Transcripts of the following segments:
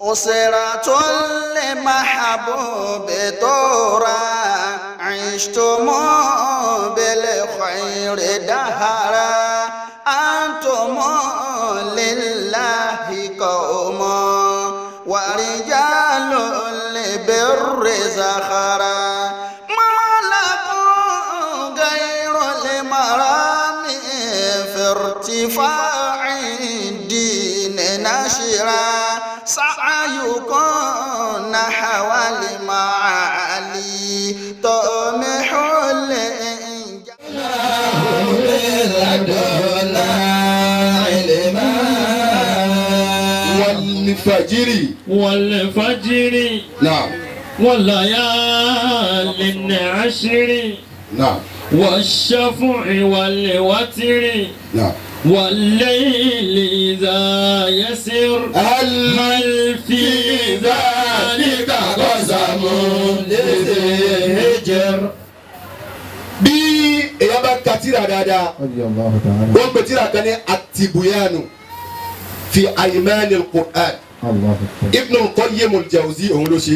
أسرة المحبوب طورا عشتم بالخير دهرا أنتم لله قوما ورجال لبر زخرا ما لكم غير المرام في ارتفاع الدين نشرا سعيكم نحو المعالي طمح والفجر نعم والليالي العشر نعم والشفع والوتر نعم والليل إذا يسر هل في ذلك قسم لذي هجر. bí èèyàn bá ka tírà dáadáa wọ́n gbé tírà kan ní atibuyanu fi aymani al-Qur'an Ibn al-Qayyim al-Jawzi òun ló ṣe.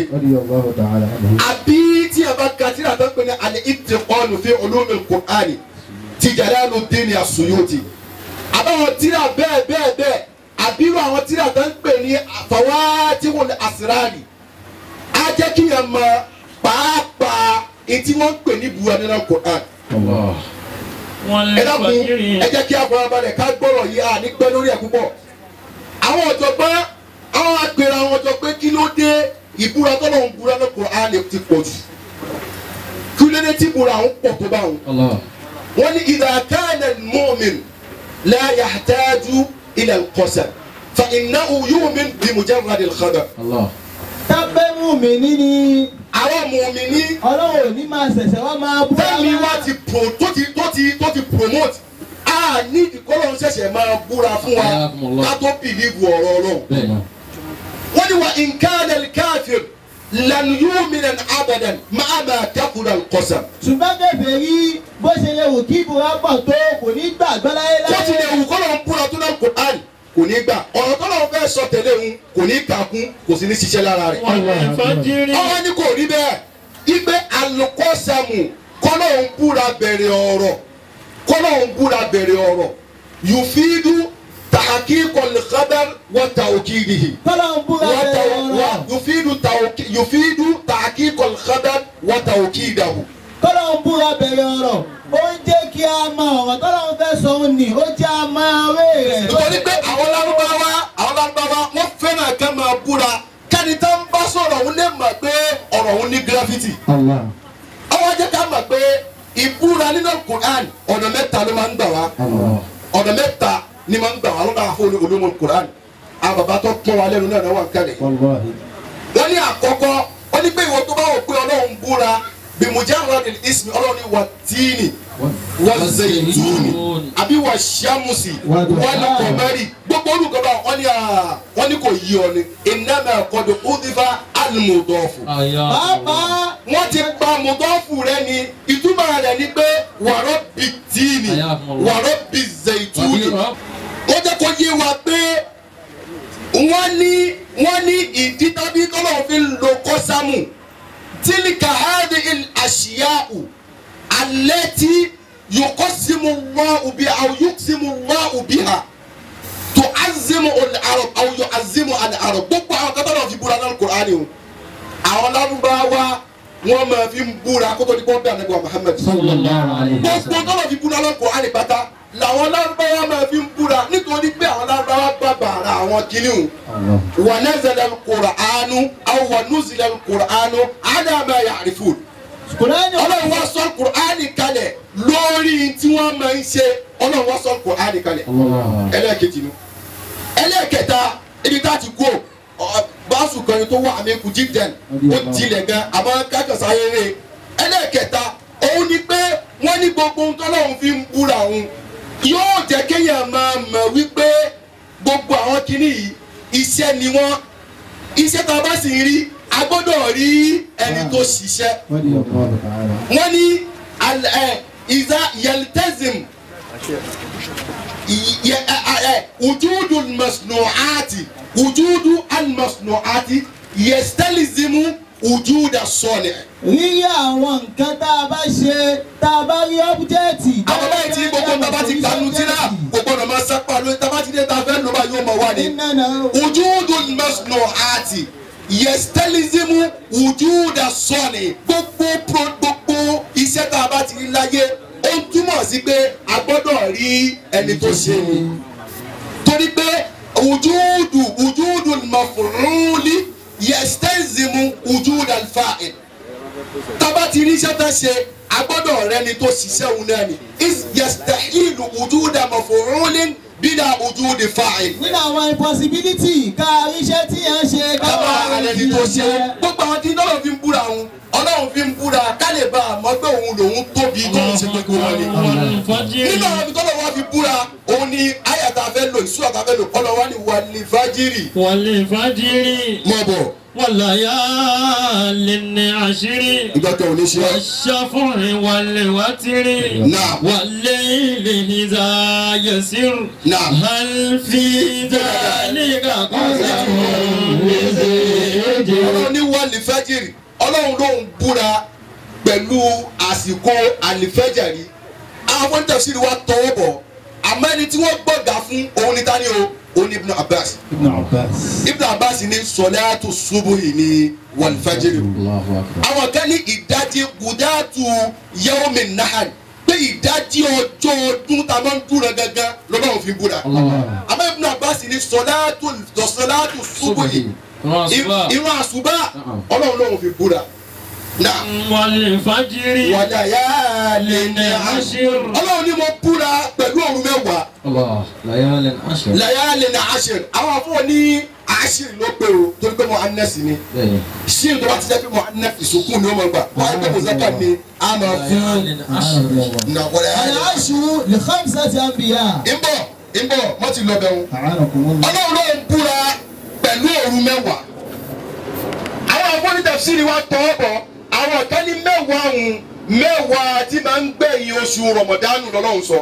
àbí tí a bá ka tírà tó ń pè ní al-Ittiqan fi ulum al-Qur'an ti Jalaluddin as-Suyuti. àbáwọn tírà bẹ́ẹ̀ bẹ́ẹ̀ bẹ́ẹ̀ àbírò àwọn tírà tó ń pè ní Fawatihul Asrari á jẹ́ kí yẹn mọ pàápàá etí wọ́n ń pè ní buwa nínú Qur'an. ẹ dákun ẹ jẹ́ kí a fọwọ́ balẹ̀ ká gbọ́rọ̀ yìí à ní pẹ́ lórí ẹ̀ púpọ̀. àwọn ọ̀jọ̀gbọ́n àwọn àgbèrè àwọn ọ̀jọ̀ pé kí ló dé ìbúra tọ́lọ̀ ń búra ní Qur'an ti pọ̀ jù kí ló dé tí ìbúra àwọn pọ̀ tó bá wọn. wọ́n ní idha kana al-mu'min la yahtaju ila al-qasam fa innahu yu'min bi mujarrad al-khabar. tábẹ́ mùmíní ni àwọn mùmíní Ọlọ́run ò ní máa ṣẹ̀ṣẹ̀ wá máa bú tẹ́mi wá ti promote a ní ìkọlọ́ ṣẹ̀ṣẹ̀ máa búra fún wa ká tó bìlíìfù ọ̀rọ̀ Ọlọ́run. wọ́n ní wa in kana al-kafir lan yu'mina abadan ma'a ma kathura al-qasam. ṣùgbọ́n kẹfẹ́ rí bó ṣe lè wù kí ìbúra pọ̀ tó kò ní gbàgbọ́ láyé láyé. tó ti lè wù kọ́lọ́ ń búra tó náà Qur'an kò ní gbà ọ̀rọ̀ tó náà fẹ́ sọ tẹ̀lé òun kò ní kàkún kò sì ní ṣiṣẹ́ lára rẹ̀. ọ̀rọ̀ ni kò rí bẹ́ẹ̀ ipe al-qasamu kọ́lọ́ ń búra bẹ̀rẹ̀ ọ̀rọ̀ yufidu tahqiqul khabar wa tawkidihi. kọ́lọ́ ń búra bẹ̀rẹ̀ ọ̀rọ̀. yufidu tahqiqul khabar wa tawkidahu. kọ́lọ́ ń búra bẹ̀rẹ̀ ọ̀rọ̀ ó ń jẹ́ kí a mọ ọ̀rọ̀ tọ́lọ́ ń fẹ́ sọ òun ni ó jẹ́ a máa wé rẹ̀. nítorí pé àwọn lárúbáwá wọ́n fẹ́ràn kẹ́ máa búra kẹ́ni tó ń bá sọ̀rọ̀ òun lè mọ̀ pé ọ̀rọ̀ òun ní gírafítì. ọwọ́ jẹ́ ká mọ̀ pé ìbúra nínú Qur'an ọ̀nà mẹ́ta ló máa ń gbà wá ọ̀nà mẹ́ta ni máa ń gbà wá lọ́dọ̀ àfọ olómọ Qur'an àwọn bàbá tó pọ́n wa lẹ́nu náà wà ń kálẹ̀. wọ́n ní àkọ́kọ́ wọ́n ní pé ìwọ tó bá wò pé Ọlọ́run búra bimujarradil ismi Ọlọ́run ní wàtíìnì wàzẹ̀yìntúni àbí wàṣàmùsì wàlùkọ̀mẹ́rì gbogbo olùkọ́ bá wọ́n ní kò yí ọ ni innama qad udhifa al-mudhafu. wọ́n ti pa mudhafu rẹ ni ìtumọ̀ rẹ̀ ni pé wàrọ́bì tíìnì wàrọ́bì zẹ̀yìntúni wọ́n jẹ́ kó yé wa pé wọ́n ní ìdí tàbí tọ́lọ̀ fi ń lo kọ́sámù tilka hadhihi al-ashya'u التي يقسم الله بها أو يقسم الله بها تعزم العرب أو يعزم العرب gbogbo àwọn kan tó lọ fi búra náà Kùránì o àwọn Lárúbáwá wọn máa fi ń búra kó tó di pọ́ńpẹ́ ànábì Muhammad sallallahu alaihi wasallam gbogbo tó lọ fi búra náà Kùránì pátá làwọn Lárúbáwá máa fi ń búra nítorí pé àwọn Lárúbáwá bàbàrà àwọn kìnìún wa nazala al-Qur'anu aw wa nuzila al-Qur'anu ala ma ya'rifun. Ọlọ́run wá sọ Kùránì kalẹ̀ lórí tí wọ́n máa ń ṣe Ọlọ́run wá sọ Kùránì kalẹ̀ ẹlẹ́ẹ̀kejì nu ẹlẹ́ẹ̀kẹta ibi tá a ti kó báṣù kan tó wà àmì kù jíjẹn ó tilẹ̀ gan àmọ́ kákàsá eré ẹlẹ́ẹ̀kẹta òun ni pé wọ́n ní gbogbo ohun tọ́lọ́run fi ń búra òun yóò jẹ́ kéèyàn máa mọ̀ wípé gbogbo àwọn kinní yìí iṣẹ́ ni wọ́n iṣẹ́ tá a bá sì ń rí a gbọ́dọ̀ rí ẹni tó ṣiṣẹ́. wọ́n ní ìzá yaltazim wujudu al-masnu'ati wujudu al-masnu'ati yastalizimu wujuda as-sani'. rírí àwọn nǹkan tá a bá ṣe tá a bá rí ọ́bùjẹ́ẹ̀tì. àwọn báyìí tí gbogbo tàbá ti kanu tí náà gbogbo ọ̀nà máa sápá lórí tàbá ti dé ta fẹ́ ló bá yóò mọ̀ wá ní. wujudu al-masnu'ati yastalizimu wujuda as-sani'. gbogbo iṣẹ́ tá a bá ti rí láyé ó ń túmọ̀ sí pé a gbọ́dọ̀ rí ẹni tó ṣe ni. torí pé wujudu al-maf'uli yastalizimu wujuda al-fa'il. tábà ti rí iṣẹ́ tó ṣe a gbọ́dọ̀ rẹ́ni tó ṣiṣẹ́ òun náà ni. yastahilu wujuda maf'ulin bila wujudi fa'il. nínú àwọn impossibility ká iṣẹ́ tí yẹn ṣe ká bá ẹni tó ṣe. gbogbo àwọn tí Ọlọ́run fi ń búra òun Ọlọ́run fi ń búra ká lè bá a mọ̀ pé òun lòun tóbi tó ń ṣe gbogbo wọn ni. nínú àwọn ibi tọ́lọ̀ wá fi búra òun ni ayàtà fẹ́ lò ìṣúra tá fẹ́ lò Ọlọ́run wá ní wàlí fájírì. wàlí fájírì. mọ̀ bọ̀. والليالي العشر والشفع والوتر والليل إذا يسر هل في ذلك قسم لذي حجر. Ọlọ́run ní wàlí fájírì Ọlọ́run ló ń búra pẹ̀lú àsìkò àlìfẹ́jẹ̀rí. àwọn tafsiri wa tọwọ́ bọ̀ àmọ́ ẹni tí wọ́n gbọ́dọ̀ fún òun ní tani o òun ní Ibn Abbas ní sọláàtù subuhi ní wàlfàjìrì. àwọn kan ní ìdajì gùdátù yawmin nahar pé ìdajì ọjọ́ ọdún tá a máa ń dúró gangan lọ́dọ̀ òfin búra. àmọ́ Ibn Abbas ní sọláàtù subuhi ìrun àsùbá Ọlọ́run lọ́wọ́ fi búra. wàlfàjìrì walayalin ashir. Ọlọ́run ní mo búra pẹ̀lú òru mẹ́wàá. layalin ashir. àwọn afọ ní ashir ló pé o torí pé mu'annas ni. ṣíìn tó bá ti jẹ́ pé mu'annas ìsòkun ni ó máa gbà. wọ́n á gbé mùsàkà ni a máa fún. al-ashru li khamsati anbiya. ìbọ̀ mọ́ ti lọ bẹ̀ wọn. Ọlọ́run ló ń búra pẹ̀lú òru mẹ́wàá. àwọn afọ ní tafsiri wa tọ́ bọ̀ àwọn kan ní mẹ́wàá tí máa ń gbẹ̀yìn oṣù rọmọdánù lọ́lọ́run sọ.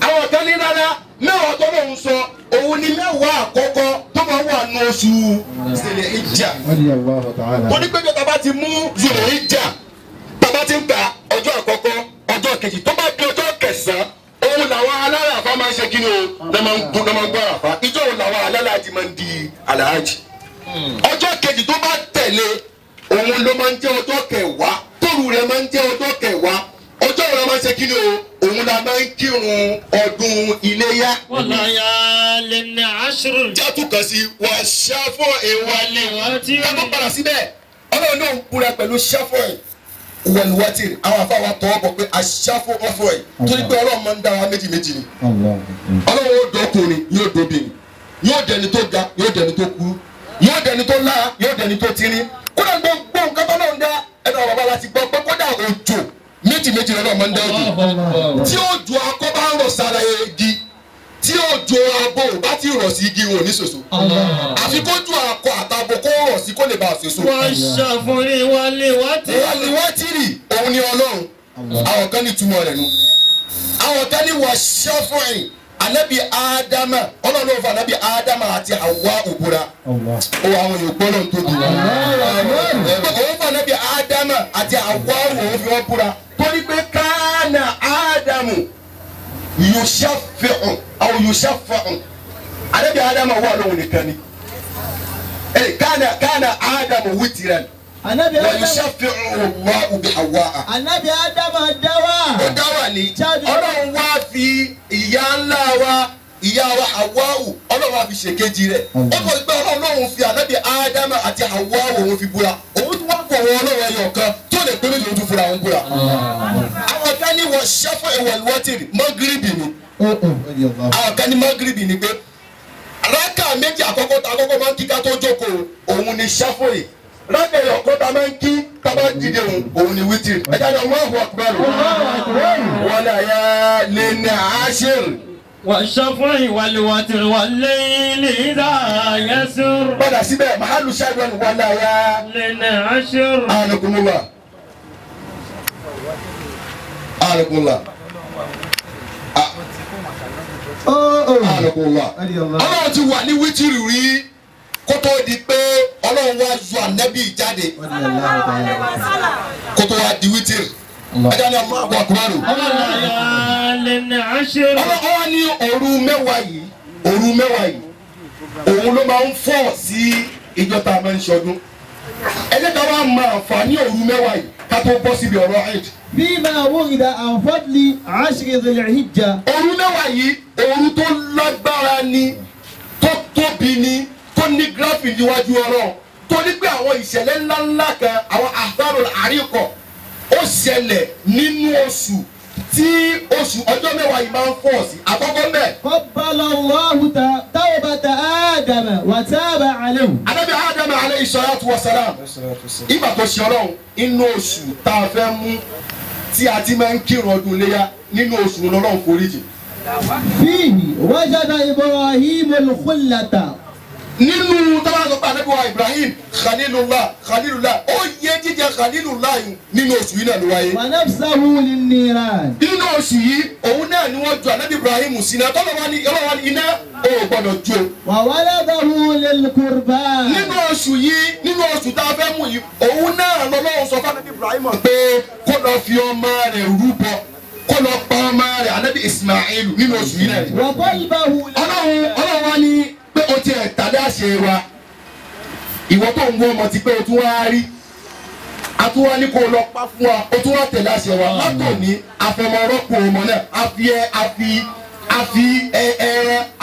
àwọn kan ní rárá mẹ́wàá tó lọ́run sọ òun ni mẹ́wàá àkọ́kọ́ tó máa wà nù oṣù Zul Hijja. mo ní pé bí ọba ti mú Zul Hijja tọ́ba ti ń gbà ọjọ́ àkọ́kọ́ ọjọ́ kejì tó bá di ọjọ́ kẹsàn-án òun làwọn aláràfà máa ń ṣe kí ni o lọ́ máa ń gbọ́ àràfà ìjọ òun làwọn alálàájì máa ń di àlàájì. ọjọ́ kejì tó bá tẹ̀lé òun ló máa ń jẹ́ ọjọ́ kẹwàá tóru rẹ̀ máa ń jẹ́ ọjọ́ kẹwàá ọjọ́ rẹ̀ máa ń ṣe kí ni o òun la máa ń kírun ọdún iléyá. walayalin ashr. játù kan sí wà ṣáfọ̀ ìwàlẹ̀ ká tó padà síbẹ̀ Ọlọ́run náà ń búra pẹ̀lú ṣáfọ̀ ìwàlúwàtì àwọn afáwa tọwọ́ bọ̀ pé aṣáfọ̀ ọ̀fọ̀ ẹ̀ torí pé Ọlọ́run máa ń dá wa méjì méjì ni. Ọlọ́run yóò dọ́kùnrin yóò dóbìnrin yóò dẹni tó ga yóò dẹni tó kúrú yóò dẹni tó láà yóò dẹni tó tírín kódà gbogbo nǹkan tó náà ń dá ẹnu àwọn bàbá láti gbọ́ pé kódà òjò méjì lọ́nà máa ń dá òjò tí òjò akọ bá ń rọ̀ sára igi tí òjò abo bá ti rọ̀ sí igi wọn ò ní ṣoṣo àfi kójú akọ àtàbọ̀ kó rọ̀ sí kó lè bá a ṣoṣo. wọ́n ṣàfùrí wàlíwátìrì òun ni Ọlọ́run àwọn kan ní túmọ̀ rẹ̀ nu àwọn kan ní wà ṣàfùrí anabi Adama Ọlọ́run fún anabi Adama àti Hawa òbúra ó àwọn yòókù Ọlọ́run tó dùn òun fún anabi Adama àti Hawa òun fi wọn búra torí pé kánà Ádámù yushafi'u aw yushafa'u anabi Adama wà lóhun nìkan ni kánà Ádámù witiran Anabi wa yushafi'u Allahu bi Hawa. Anabi Adama dáwà. ó dáwà ní Ọlọ́run wá fi ìyá ńlá wa ìyá wa Hawa'u Ọlọ́run wá fi ṣèkejì rẹ̀ ó kọ́ pé Ọlọ́run fi Anabi Adama àti Hawa'u òun fi búra òun tún wá pọ̀ wọn Ọlọ́run ẹyọ kan tó lè pé méjì ojú fúnra òun búra. àwọn kan ní wọ́n ṣẹ́fọ̀ ìwọ̀lúwọ́tìrì mọ́gírìbì ni àwọn kan ní mọ́gírìbì ni pé rákà méjì àkọ́kọ́ tá àkọ́kọ́ máa ń kíká tó jókòó òun ni ṣẹ́fọ̀ yìí rákà ẹ̀yọ̀kọ́ tá máa ń kí tá máa ń dìde òun ni wítìrì ẹ̀dá ni Allahu akbar walayalin ashir. والشفع والوتر والليل إذا يسر. padà síbẹ̀ mahalu shahid walayalin ashir. anakumullah ọlọ́run ti wà ní wítìrì rí kó tó di pé ọlọ́run wá yọ ànábì jáde kó tó wá di wítìrì ẹja ní ọmọ àgbà kúrò. ọlọ́run ní òru mẹ́wàá yìí òun ló máa ń fọ́ sí ìjọ tá a máa ń ṣọdún. ẹ jẹ́ ká wá mọ àǹfààní òru mẹ́wàá yìí ká tó bọ́ síbi ọ̀rọ̀ Eid. فيما ورد عن فضل 10 ذي الحجة. òru mẹ́wàá yìí òru tó lágbára ni tó tóbi ni tó ní gíráfì níwájú ọ̀rọ̀ tó ní pé àwọn ìṣẹ̀lẹ̀ ńláńlá kan àwọn àdárò àríkọ̀ ó ṣẹlẹ̀ nínú oṣù tí oṣù ọjọ́ mẹ́wàá yìí máa ń fọ̀ sí àkọ́kọ́ mẹ́. قبل الله توبة آدم وتاب عليه. Ànábì Ádámù alayhi salatu wa salam ìgbà tó ṣe ọlọ́run inú oṣù tá a fẹ́ mú tí a ti máa ń kírun ọdún léyà nínú oṣù lọ́lọ́run foríjì. فيه وجد إبراهيم الخلة. nínú tábàlọ́ pa Ànábì wa Ibrahim Khalilullah ó yẹ jíjẹ Khalilullah yìí nínú oṣù yìí náà ló wáyé. ونفسه للنيران. nínú oṣù yìí òun náà ni wọ́n ju Ànábì Ibrahim sínú ọlọ́wọ́ ni iná ó gbọ́dọ̀ jó. وولده للقربان. nínú oṣù yìí nínú oṣù tá a fẹ́ mú yìí òun náà lọ́lọ́run sọ fún Ànábì Ibrahim pé kó lọ fi ọmọ rẹ̀ rúbọ kó lọ pa ọmọ rẹ̀ Ànábì Ismail nínú oṣù yìí náà. وقلبه ọlọ́run wá ní pé o ti ẹ̀ tàlẹ́ àṣẹ wa ìwọ tó ń wọ ọmọ ti pé o tún wá rí a tún wá ní kó o lọ pa fún wa o tún wá tẹ̀lé àṣẹ wa látòní àfọmọ́rọ́pò ọmọ náà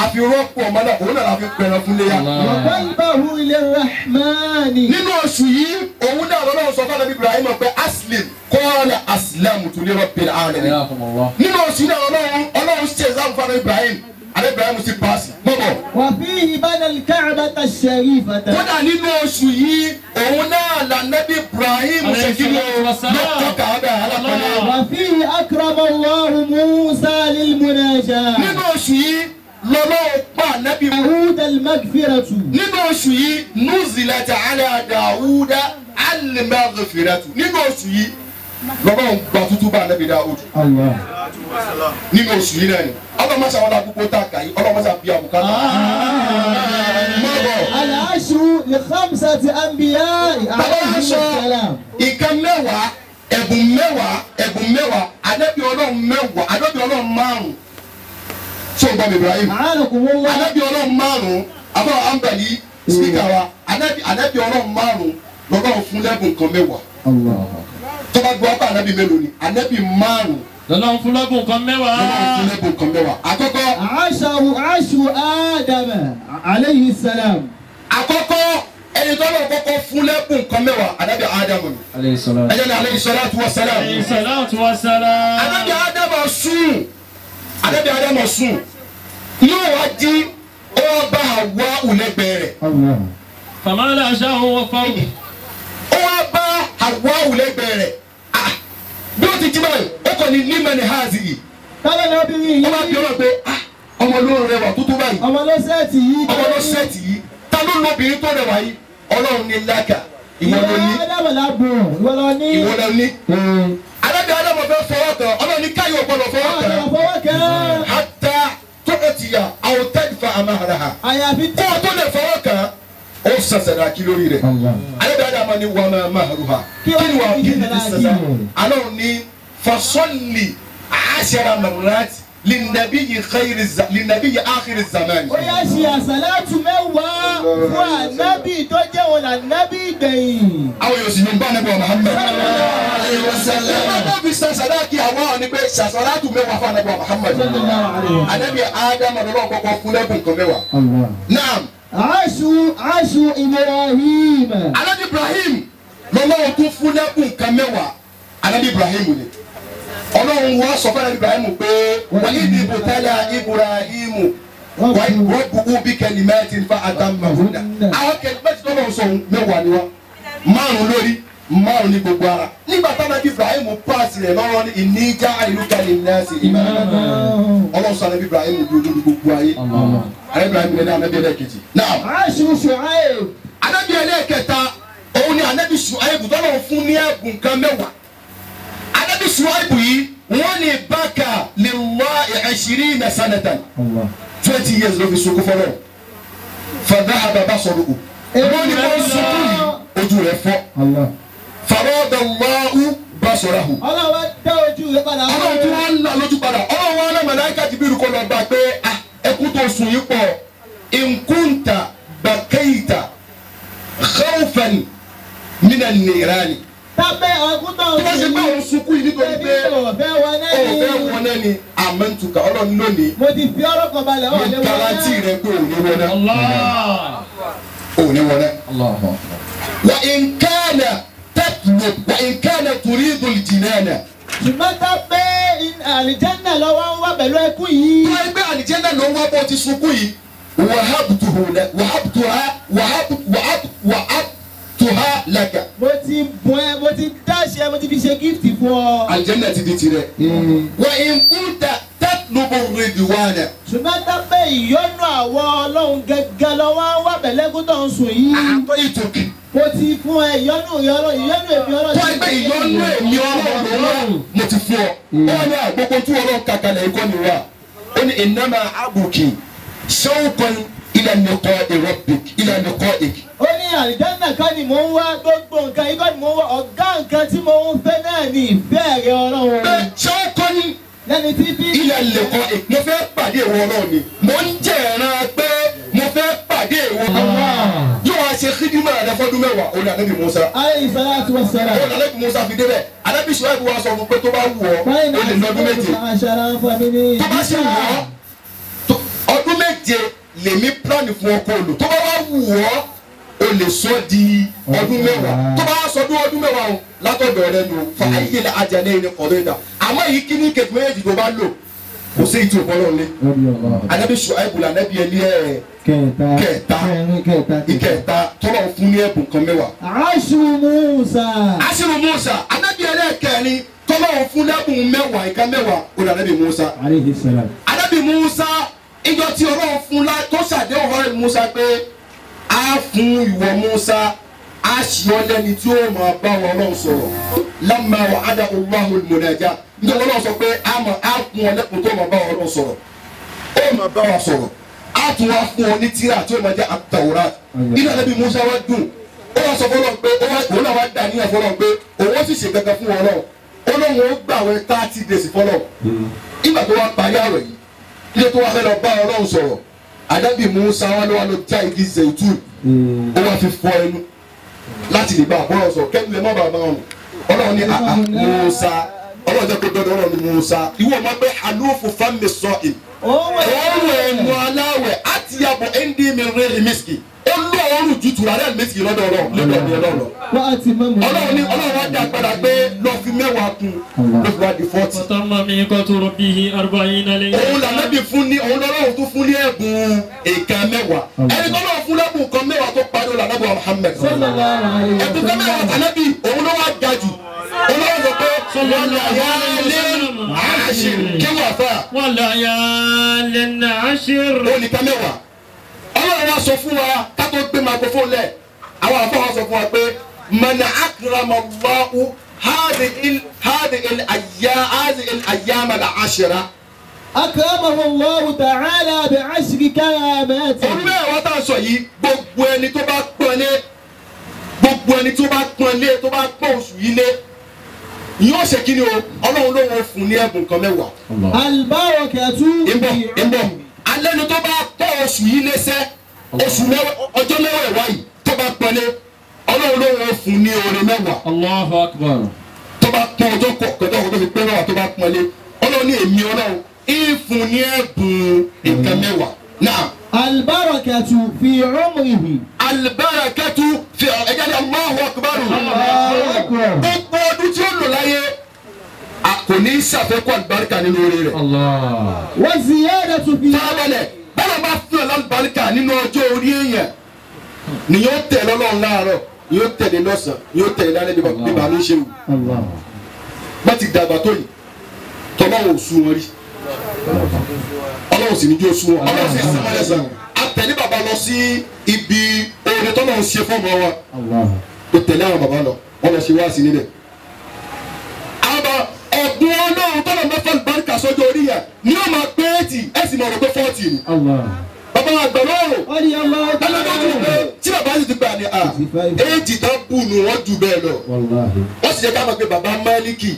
àfi rọ́pò ọmọ náà òun náà la fi pẹ̀rẹ̀ fún léyà. وقلبه للرحمن. nínú oṣù yìí òun náà lọ́wọ́ sọ fún Ànábì Ibrahim pé aslim qala aslamtu li rabbil alamin. nínú oṣù náà ọlọ́run ṣe exam fún Ànábì Ibrahim Ànábì Ibrahim ti paasi mọ́bọ̀. وفيه بنى الكعبة الشريفة. kódà nínú oṣù yìí òun náà l'Ànábì Ibrahim ṣe kí lọ́kọ̀ Káàbà alápẹ̀lẹ̀. وفيه أكرم الله موسى للمناجاة. nínú oṣù yìí lọ́lọ́wọ́ pa Ànábì. داود المغفرة. nínú oṣù yìí nuzilat ala Dawuda al-maghfiratu. nínú oṣù yìí lọ́lọ́wọ́ gba tuntun bá Ànábì Dawud. الله. nínú oṣù yìí náà ni ọlọ́mọṣà wọn àdúgbò tá a kà yìí ọlọ́mọṣà bí àbùkátà. العشر لخمسة أنبياء عليهم السلام. ìkan mẹ́wàá ẹ̀bùn mẹ́wàá Ànábì Ọlọ́run mẹ́wàá Ànábì Ọlọ́run márùn-ún tí o gbọ́ mi Ibrahim أعانكم الله. Ànábì Ọlọ́run márùn-ún àbọ̀ àǹbàlí spíkà wa Ànábì Ọlọ́run márùn-ún lọ́lọ́run fún lẹ́bùn kan mẹ́wàá. الله. tó bá gbọ́ apá Ànábì mélòó ni Ànábì márùn-ún lọ́lọ́run fún lọ́gùn kan mẹ́wàá. lọ́lọ́run fún lẹ́bùn kan mẹ́wàá. àkọ́kọ́ عشر آدم عليه السلام. àkọ́kọ́ ẹni tó lọ́wọ́ kọ́kọ́ fún lẹ́bùn kan mẹ́wàá Ànábì Ádámù ni. عليه السلام. ẹjẹ ní alayhi salatu wa salam. alayhi salatu wa salam. Ànábì Ádámù sùn yóò wá jí ó bá Hawa ulẹ́gbẹ̀ẹ́ rẹ̀. الله. famala aṣáhùn wọ fáwọn. ó wá bá Hawa ulẹ́gbẹ̀ẹ́ rẹ̀. bí ó ti jí báyìí ó kàn ní nímọ̀ ní hazi yìí. Tálẹ̀ ní obìnrin ó bá bí yìí. ọ̀rọ̀ pé ọmọ ló rẹwà tuntun báyìí. Ọmọ ló sẹ́ẹ̀tì yìí. ọmọ ló sẹ́ẹ̀tì yìí. ta ló lóbìnrin tó rẹwà yìí. Ọlọ́run ní lákà ìwọ ló ní. Ádámù lábùn ìwọ lọ ní. ìwọ ló ní. Ànábì Ádámù fẹ́ fọwọ́ kan Ọlọ́run ní káyọ̀ gbọ́dọ̀ fọwọ́ kan. Ọ̀dọ̀ fọwọ́ kẹ́. hatta tu'tiya aw tadfa amahraha. Àyàfi kó o tó lè fọwọ́ kan ó sàṣẹ̀dá kí lórí rẹ̀. Ànábì Ádámù ní wa ma mahruha. kí ni wàá kí ni sàṣà. Ọlọ́run ní fasalli 10 marrat linnabi akhir zaman. ó yá ṣe àsàlátù mẹ́wàá fún ànábì tó jẹ́ òun ànábì gbẹ̀yìn. àwọn yóò sì ní bá Ànábì Muhammad. Ànábì sàṣàdá kí àwọn ní pé sàṣàlátù mẹ́wàá fún Ànábì Muhammad. Ànábì Ádámù lọ́wọ́ kọ́kọ́ fún lẹ́bùn kan mẹ́wàá. Naam. Aṣu Ibrahim. Ànábì Ibrahim lọ́wọ́ tún fún lẹ́bùn kan mẹ́wàá. Ànábì Ibrahim ni. Ọlọ́run wá sọ fún Ànábì Ibrahim pé wọ́n ibi ibùtálà Ibrahim wọ́n bu'u bí kalimatin fa atammahunna. àwọn kẹlẹ́mẹ́tì tó lọ́wọ́ sọ mẹ́wàá ni wọ́n márùn lórí márùn ní gbogbo ara. nígbà táwọn Ànábì Ibrahim paasi rẹ̀ lọ́wọ́ ní inni ja'iluka linnasi imama. Ọlọ́run sọ Ànábì Ibrahim bí olórí gbogbo ayé. Ànábì Ibrahim ní Ànábì ẹlẹ́kejì. Aṣu Ṣuaib. Ànábì ẹlẹ́kẹta òun ni Ànábì Ṣuaib tó lọ́wọ́ fún ní ẹ̀bùn kan mẹ́wàá. Ànábì Ṣuaibu yìí wọ́n ní baka lillahi 20 sanatan 20 years ló fi sunkún fọlọ́ fadhahaba basaruhu lónìí wọ́n sunkún yìí ojú rẹ̀ fọ́ faradallahu basarahu ọlọ́wọ́ dá ojú rẹ̀ padà fún ọlọ́run tí wọ́n ń là lójú padà ọlọ́run wọn náà màláíkà Jibril kọ́ lọ bá pé ẹkún tó sùn yìí pọ̀ in kunta bakaita khawfan minan nirani. tábẹ́ ọkùn tó ń tó bá ṣe pé òun sunkún yìí nítorí pé ọ̀fẹ́ wọn náà ni òfẹ́ wọn náà ni àmọ́ntùkà ọlọ́run lónìí mo ti fi ọ̀rọ̀ kan balẹ̀ mo garanti rẹ pé òun ní wọn náà òun ní wọn náà. wa in kana tatlub wa in kana turidu al-jinana. ṣùgbọ́n tábẹ́ àlìjẹ́nà lọ́wọ́ ń wá pẹ̀lú ẹkún yìí. tó ẹgbẹ́ àlìjẹ́nà ló ń wá bó ti sunkún yìí wàhábùtùhá laka. mo ti bùn ẹ mo ti dáṣẹ mo ti fi ṣe gift fún ọ. àlìjẹ́nà ti di tirẹ̀. wa in kunta tatlubu ridwana. ṣùgbọ́n tábẹ́ ìyọ́nú àwọn ọlọ́run gẹ́gẹ́ lọ́wọ́ ń wá pẹ̀lú ẹkún tó ń sùn yìí. àtọ́ ìtòkè. mo ti fún ẹ ìyọ́nú èmi ọlọ́run. tó ẹgbẹ́ ìyọ́nú èmi ọlọ́run mo ti fún ọ. ó ní àgbókò tí ọlọ́run kàkàlẹ̀ ẹ̀kọ́ ni wà. ó ní innama abuki shawqan ila liqa'i rabbik ila liqa'ik. ó ní àlìjẹ́nà kan ni mò ń wá gbogbo nǹkan ikọ́ ni mò ń wá ọ̀gá nǹkan tí mò ń fẹ́ náà ní ìfẹ́ rẹ ọlọ́run. shawqan lẹ́ni tí bí. ila liqa'ik mo fẹ́ pàdé ìwọ ọlọ́run ni mo ń jẹ̀ràn pé mo fẹ́ pàdé ìwọ ọlọ́run. yóò wá ṣe kídìmọ̀ rẹ fọ́dún mẹ́wàá ó ní Ànábì Mùsá. alayhi salatu wassalam. ó ní Ànábì Mùsá fi débẹ̀ Ànábì Ṣuaibu wá sọ fún pé tó bá wù ọ́ ó lè lọ́dún méje. tó bá sì wù ọ́ ọdún méje lèmi plan fún ọkọ olù tó bá wá wù ọ́ o lè sọ di ọdún mẹ́wàá tó bá sọ ọdún mẹ́wàá o látọ̀dọ̀ rẹ nù fa ayé la ajá lẹ́yìn ní ọ̀dọ̀ ìdá àmọ́ yìí kí ní kẹ̀kẹ́ méjì tó bá lò kò sí ìtò ìfọlọ́ ní. Ànábì Ṣuaibu la Ànábì ẹni kẹta ìkẹta tọ́lọ̀ fún ní ẹ̀bùn kan mẹ́wàá. Aṣiru Musa. Aṣiru Musa Ànábì ẹlẹ́kẹ̀rin tọ́lọ̀ fún lẹ́bùn mẹ́wàá ìka mẹ́wàá o ní Ànábì Musa. Alayhi salam. Ànábì Musa ìjọ tí Ọlọ́run fún la tó ṣàdéhùn ọ̀rẹ́ Musa pé a fún ìwọ Musa a ṣì ọ́ lẹ́ni tí ó máa bá wọn Ọlọ́run sọ̀rọ̀ lamma wa'ada Allahu al-munaja níjọ́ Ọlọ́run sọ pé a fún ọ lẹ́kùn tó máa bá wọn Ọlọ́run sọ̀rọ̀ ó máa bá wọn sọ̀rọ̀ a tún wá fún ọ ní tírà tí ó máa jẹ́ at-Tawrat nínú Ànábì Musa wá dùn ó wá sọ fọlọ́n pé òun náà wá dà níyàn fọlọ́n pé òun ó sì ṣe kankan fún Ọlọ́run Ọlọ́run ó gbàwẹ̀ 30 days fọlọ́n nígbà tó wá parí àwẹ̀ yìí ilé tó wá fẹ́ lọ bá Ọlọ́run sọ̀rọ̀ Ànábì Musa wá ló já igi zaitun ó wá fi fọ ẹnu láti lè bá àbọ̀rọ̀ sọ̀rọ̀ kẹ́nu lè má bàa bá wọn Ọlọ́run ní Musa Ọlọ́run jẹ́ pé dọ́dọ̀ Ọlọ́run ní Musa ìwọ máa gbé halufu fami sọ́ọ̀ìn òun ẹnu aláwẹ̀ àti yàbọ̀ ẹ̀ndí mi rẹ̀ mísìkì ó lọ ọrùn ju tùràrí àlùmísìkì lọ́dọ̀ Ọlọ́run Ọlọ́run ní Ọlọ́run wá dá padà pé lọ fi mẹ́wàá kún ló fi wá di 40. Fatamma miqatu rabbihi 40 layla. òun lànàbì fún ní òun lọ́wọ́ tó fún ní ẹ̀bùn nǹkan mẹ́wàá ẹni tó lọ́wọ́ fún lẹ́bùn nǹkan mẹ́wàá tó parí ó lànàbì Muhammad ẹ̀bùn kan mẹ́wàá tànàbì òun ló wá ga jù òun lọ́wọ́ sọ pé wọ́n lè yá lé àṣìr kéwàá fà. wa layalin 'ashr. ó nìkan mẹ́wàá Ọlọ́run wá sọ fún wa ká tó gbé microphone lẹ̀ àwọn àfọwọ́ sọ fún wa pé mana akrama Allahu هذه الأيام العشرة. أكرمه الله تعالى بعشر كرامات. ọ̀rẹ́ wa tá a sọ yìí gbogbo ẹni tó bá pọ́nlé tó bá pọ́n oṣù yìí lé yóò ṣe kí ni o Ọlọ́run ló wọ́n fún ní ẹ̀bùn kan mẹ́wàá. Al-barakatu. ìbọn alẹ́ ni tó bá pọ́n oṣù yìí lẹ́sẹ̀ ọjọ́ mẹ́wàá ìwá yìí tó bá pọ́nlé Ọlọ́run ló wọ́n fún ní oore mẹ́wàá. Allahu akbar. tó bá pọ́n ọjọ́ kọ̀ọ̀kan tó fi pẹ́ mẹ́wàá tó bá pọ́nlé Ọlọ́run ní èmi Ọlọ́run ìfún ní ẹ̀bùn nǹkan mẹ́wàá náà. Al-barakatu fi umrihi. Al-barakatu fi ẹ̀jẹ̀ ní Allahu akbar. gbogbo ọdún tí ó lò láyé kò ní ṣàfẹ́kọ̀ àlùbáríkà nínú oore rẹ̀. Wa ziyadatu fi. fábẹ́lẹ̀ bọ́lá bá fún ẹ lálùbáríkà nínú ọjọ́ orí èèyàn ni yóò tẹ̀ lọ́lọ́run láàárọ̀ yóò tẹ̀lé lọ́sàn yóò tẹ̀lé lálẹ́ bíbá ló ṣe wù. bá ti dàgbà tó yìí tọ́lọ́wọ́ ò sú wọn rí Ọlọ́run sì ní jó sú wọn Ọlọ́run sì sẹ́wọ́n lẹ́sàn àtẹ̀lé bàbá lọ sí ibi oore tọ́lọ́run ṣe fọ́ọ̀mù wa tó tẹ̀lé àwọn bàbá lọ wọ́n lọ ṣe wá sí níbẹ̀. àbá ọ̀gbun Ọlọ́run tọ́lọ̀ mẹ́fà lùbáríkà sọ́jọ́ orí yà ni ó máa pé 80 ẹ sì mọ̀ ọ́ pé 40 ni. Allah. bàbá àgbà lọ́rùn Wọ́n ní ọmọ ẹlẹ́dọ̀ọ́dún pé tí bàbá sì ti gbà ní éèjì tán bù nù wọ́n jù bẹ́ẹ̀ lọ. Wàláhì. wọ́n sì jẹ́ ká mọ̀ pé bàbá Málíkì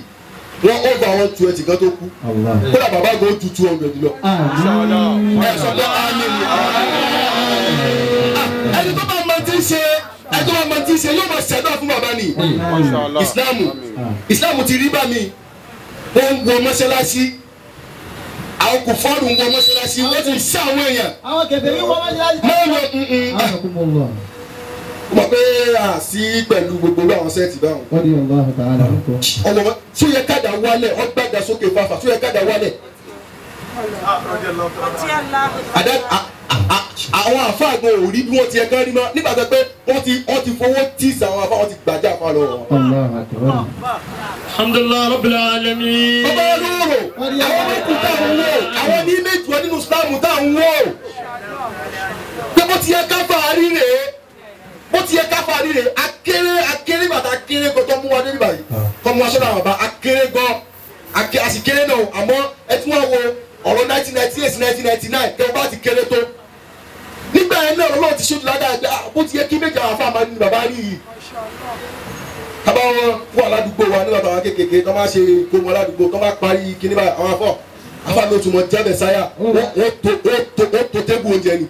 wọ́n over 120 kan tó kú Allah. kódà bàbá gan ju 200 lọ. Àmín. ẹ sọ pé àmín ni. ẹni tó bá mọ tí ń ṣe ẹni tó bá mọ tí ń ṣe yóò máa ṣẹ̀dá fún bàbá ni. ìsìláàmù ti rí bá mi wọ́n ń wọ mọ́ṣáláṣí àwọn kò fọ́ọ̀rù ń wọ mọ́ṣáláṣí wọ́n ti ń ṣá àwọn èèyàn. Àwọn kèfèrí wọ́n mọ́ṣáláṣí. máa ń lọ Akramakumullah. mọ̀ pé àṣì pẹ̀lú gbogbo àwọn sẹ́ẹ̀tì báwọn. Wọ́n ní Allah ta'ala nǹkan. ọlọmọ tó yẹ káàdà wálẹ̀ ọgbàdà sókè fàfà tó yẹ káàdà wálẹ̀. àwọn àfáàgbọn ò rí bí wọ́n ti yẹ ká rí mọ́ nígbà tó pé wọ́n ti fowó tíìsì àwọn àfáà wọ́n ti gbàjà àfáà lọ. Allah akbar. Alhamdulillah Rabbil Alamin. bàbá olóró àwọn oníkùn táwọn wò àwọn ní méjì wọn nínú Ìsìlámù táwọn wò pé bó ti yẹ ká fà á rí rèé bó ti yẹ ká fà á rí rèé akéré bàtà akéré gan tó mú wa débi báyìí tó mú wa sọ́dọ̀ àwọn bàbá akéré gan àsìkéré náà àmọ́ ẹ tún wá wo ọ̀rọ̀ 1998 1999 kẹ́ ọ bá ti kéré tó nígbà yẹn náà Ọlọ́run ti ṣojú ládàá gbé bó ti yẹ kí méjì àwọn afáàmà ní bàbá rí yìí tábà wọn wà ládùúgbò wa nígbà táwọn kékeré tó máa ṣe kó wọn ládùúgbò tó máa parí kíní báyìí àwọn afọ afáàmì oṣù mọ jẹ́bẹ̀ sáyà wọ́n tó tébù oúnjẹ ni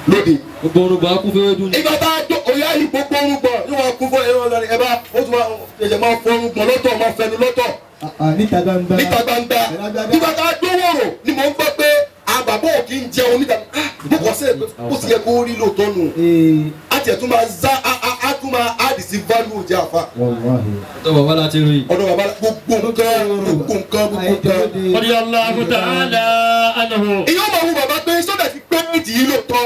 lóde. Gbogbo orúkọ akún fẹ́ dún ní. ìgbà tá a tó òyà yìí gbogbo orúkọ yóò wá kún fún ẹ̀rọ ọ̀dọ́ni ẹ̀ bá ó tún máa fọ orúkọ lọ́tọ̀ máa fẹnu lọ́tọ̀ Níta gbangba. níta gbangba nígbà tá a dówòrò ni mò ń gbọ́ pé àbàbọ̀ ò kí ń jẹun níta mo kọ́ sẹ́ẹ̀ ó sì yẹ kó rí lóòótọ́ nù á tiẹ̀ tún máa zá á tún máa áàdì sí value jẹ́ àfa Wàláhì. Ọ̀dọ̀ bàbá láti rí. ọ̀dọ̀ bàbá gbogbo nǹkan. Radiyallahu ta'ala anhu. ìyá ọmọ òun bàbá pé sọ́dọ̀ ti pé méjì yìí lóòótọ́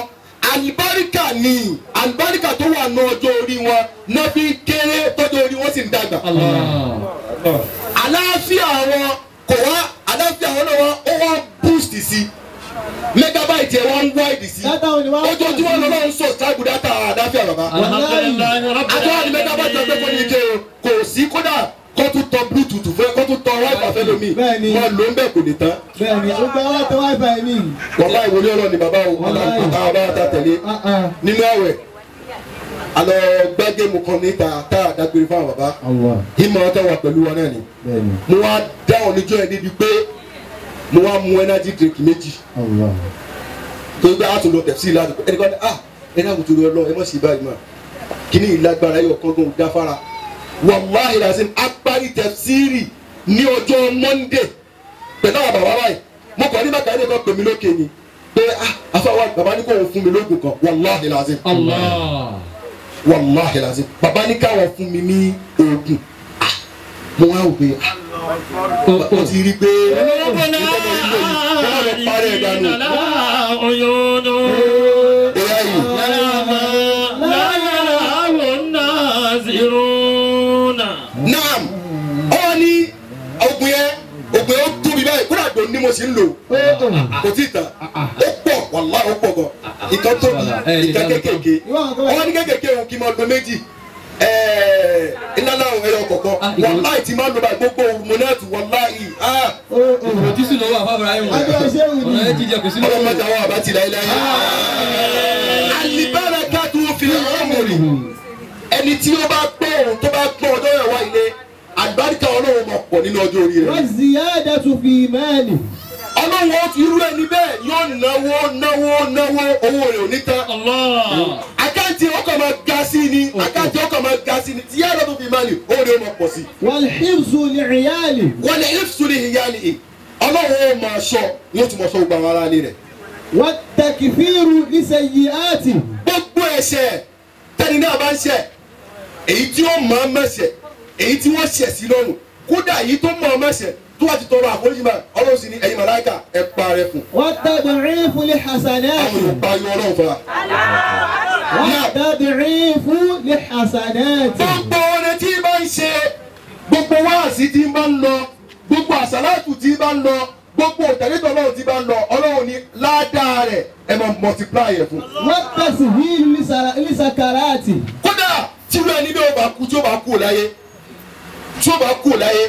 àlùbáríkà ni àlùbáríkà tó wà ní ọjọ́ orí wọn náà fi kéré tọ́jọ́ orí wọn sì ń dàgbà. Allah. àlàáfíà wọn kò wá àlàáfíà wọn náà ó wá boost sí megabyte ẹ̀ wọ́n ń wide sí Dátà òní wá. ojoojúmọ́ lọ́wọ́ ń sọ sáàbù dátà àlàáfíà bàbá. Alhamdulillahi Rabbil àtọ́wọ́ ni megabyte ọgbẹ́ fún mi ké o kò sí kódà kó tún tọ bluetooth fẹ́ kó tún tọ wifi fẹ́ lómi Bẹ́ẹ̀ni. wọn ló ń bẹ̀ kò lè tán. Bẹ́ẹ̀ni, ó gbọ́ wá tó wáìfà ní. wọ́n bá ìwòlé ọlọ́ọ̀ni bàbá o aláǹkó tá a bá ta tẹ̀lé nínú àwẹ̀ alọ gbẹ́gẹ́mu kan níta tá a dágbére fún àwọn bàbá Allah. ìmọ̀ ọ̀tá wà pẹ̀lú wọn náà ni Bẹ́ẹ̀ni. mo wá dáhùn níjọ́ ẹ̀ níbi pé mo wá mu energy drink méjì Allah. tó gbé àtúntò tẹ̀sí ládùúgbò ẹnì kan ní ẹni àgùntàn rẹ lọ ẹ mọ̀ sí báyìí mọ̀ kíní ìlágbára yóò kọ́gbọ́n ò dáfara wàláhì làásìm apárí tẹ̀síìrì ní ọjọ́ Monday pẹ̀lú àwọn bàbá báyìí mo kàn ní bàtà ẹni kan pè mí lókè ni pé afáwa bàbá ní kò wọ́n fún mi lóògùn kan wàláhì làásìm Allah. wàláhì làásìm bàbá ní káwọn fún mi ní oògùn mo wá wò pé ó ti rí pé Rabbana arina laha uyunun. bóyá yìí La yarahu an-naziruna. naam ọ ní oògùn yẹn ó tóbi báyìí kúrò àdó ni mo sì ń lò kò tí ì tán ó pọ̀ wàláhì ó pọ̀ gan ìkan tóbi ìkan kékèké ọ ní kékèké òun kì í máa lo méjì iná láwọn ẹyọ kọ̀ọ̀kan wàláhì tí máa ń lo báyìí gbogbo mọ̀nẹ́ẹ̀tì wàláhì Òtísù lọ́wọ́ àfáfàrà yìí. Adé ọṣẹ́ wù ní. Ọ̀nà ẹ̀ ti jẹ kò sí lọ́wọ́. ọlọ́mọdé àwọn àbá ti láyé láyé. alibara káàtó fi ọmọrì ẹni tí ó bá gbọ́ òun tó bá gbọ́ ọjọ́ ẹ̀wá ilé àgbáríkà ọlọ́run máa pọ̀ nínú ọjọ́ orí rẹ̀. Wọ́n ziyadatu fi mali. ọlọ́run ó fi irú ẹni bẹ́ẹ̀ yóò náwó owó rẹ̀ ò ní tán. Allah. àkáǹtì ọkọ̀ máa ga sí ni àkáǹtì ọkọ̀ máa ga sí ni tí yàrá tó fi máa ní owó rẹ̀ ó máa pọ̀ sí. Wal hifzu li iyali. wọlé ìfúnni ìyá ni ọlọ́run ó máa ṣọ́ yóò tún máa ṣọ́ gbogbo àwọn ará ilé rẹ̀. Wat takfiru li sayyiati. gbogbo ẹ̀ṣẹ̀ tẹni náà bá ń ṣẹ̀ èyí tí ó mọ̀ ọ́ mẹ̀ṣẹ̀ èyí tí wọ́n ṣẹ̀ sí lọ́rùn kódà èyí tó mọ̀ ọ́ mẹ̀ṣẹ̀ tó wá ti tọrọ àforíjì máa ọlọ́run sì ní ẹ̀yin màláìkà ẹ̀ pa rẹ̀ fún. Wat tad'ifu li àwọn hasanati. olùpa ayọ̀ ọlọ́run fún wa. Wat tad'ifu li hasanati. gbogbo orin tí bá ń ṣe gbogbo wáàsí tí bá ń lọ gbogbo àsálàtù tí bá ń lọ gbogbo òtẹ̀lẹ́tọ̀ ọlọ́run tí bá ń lọ ọlọ́run ní ládàá rẹ̀ ẹ̀ máa multiply ẹ̀ fún. Wat tashilu li sakarati. kódà tí wọ́n ẹni bí ó bá kú tí ó bá kú láyé tí ó bá kú láyé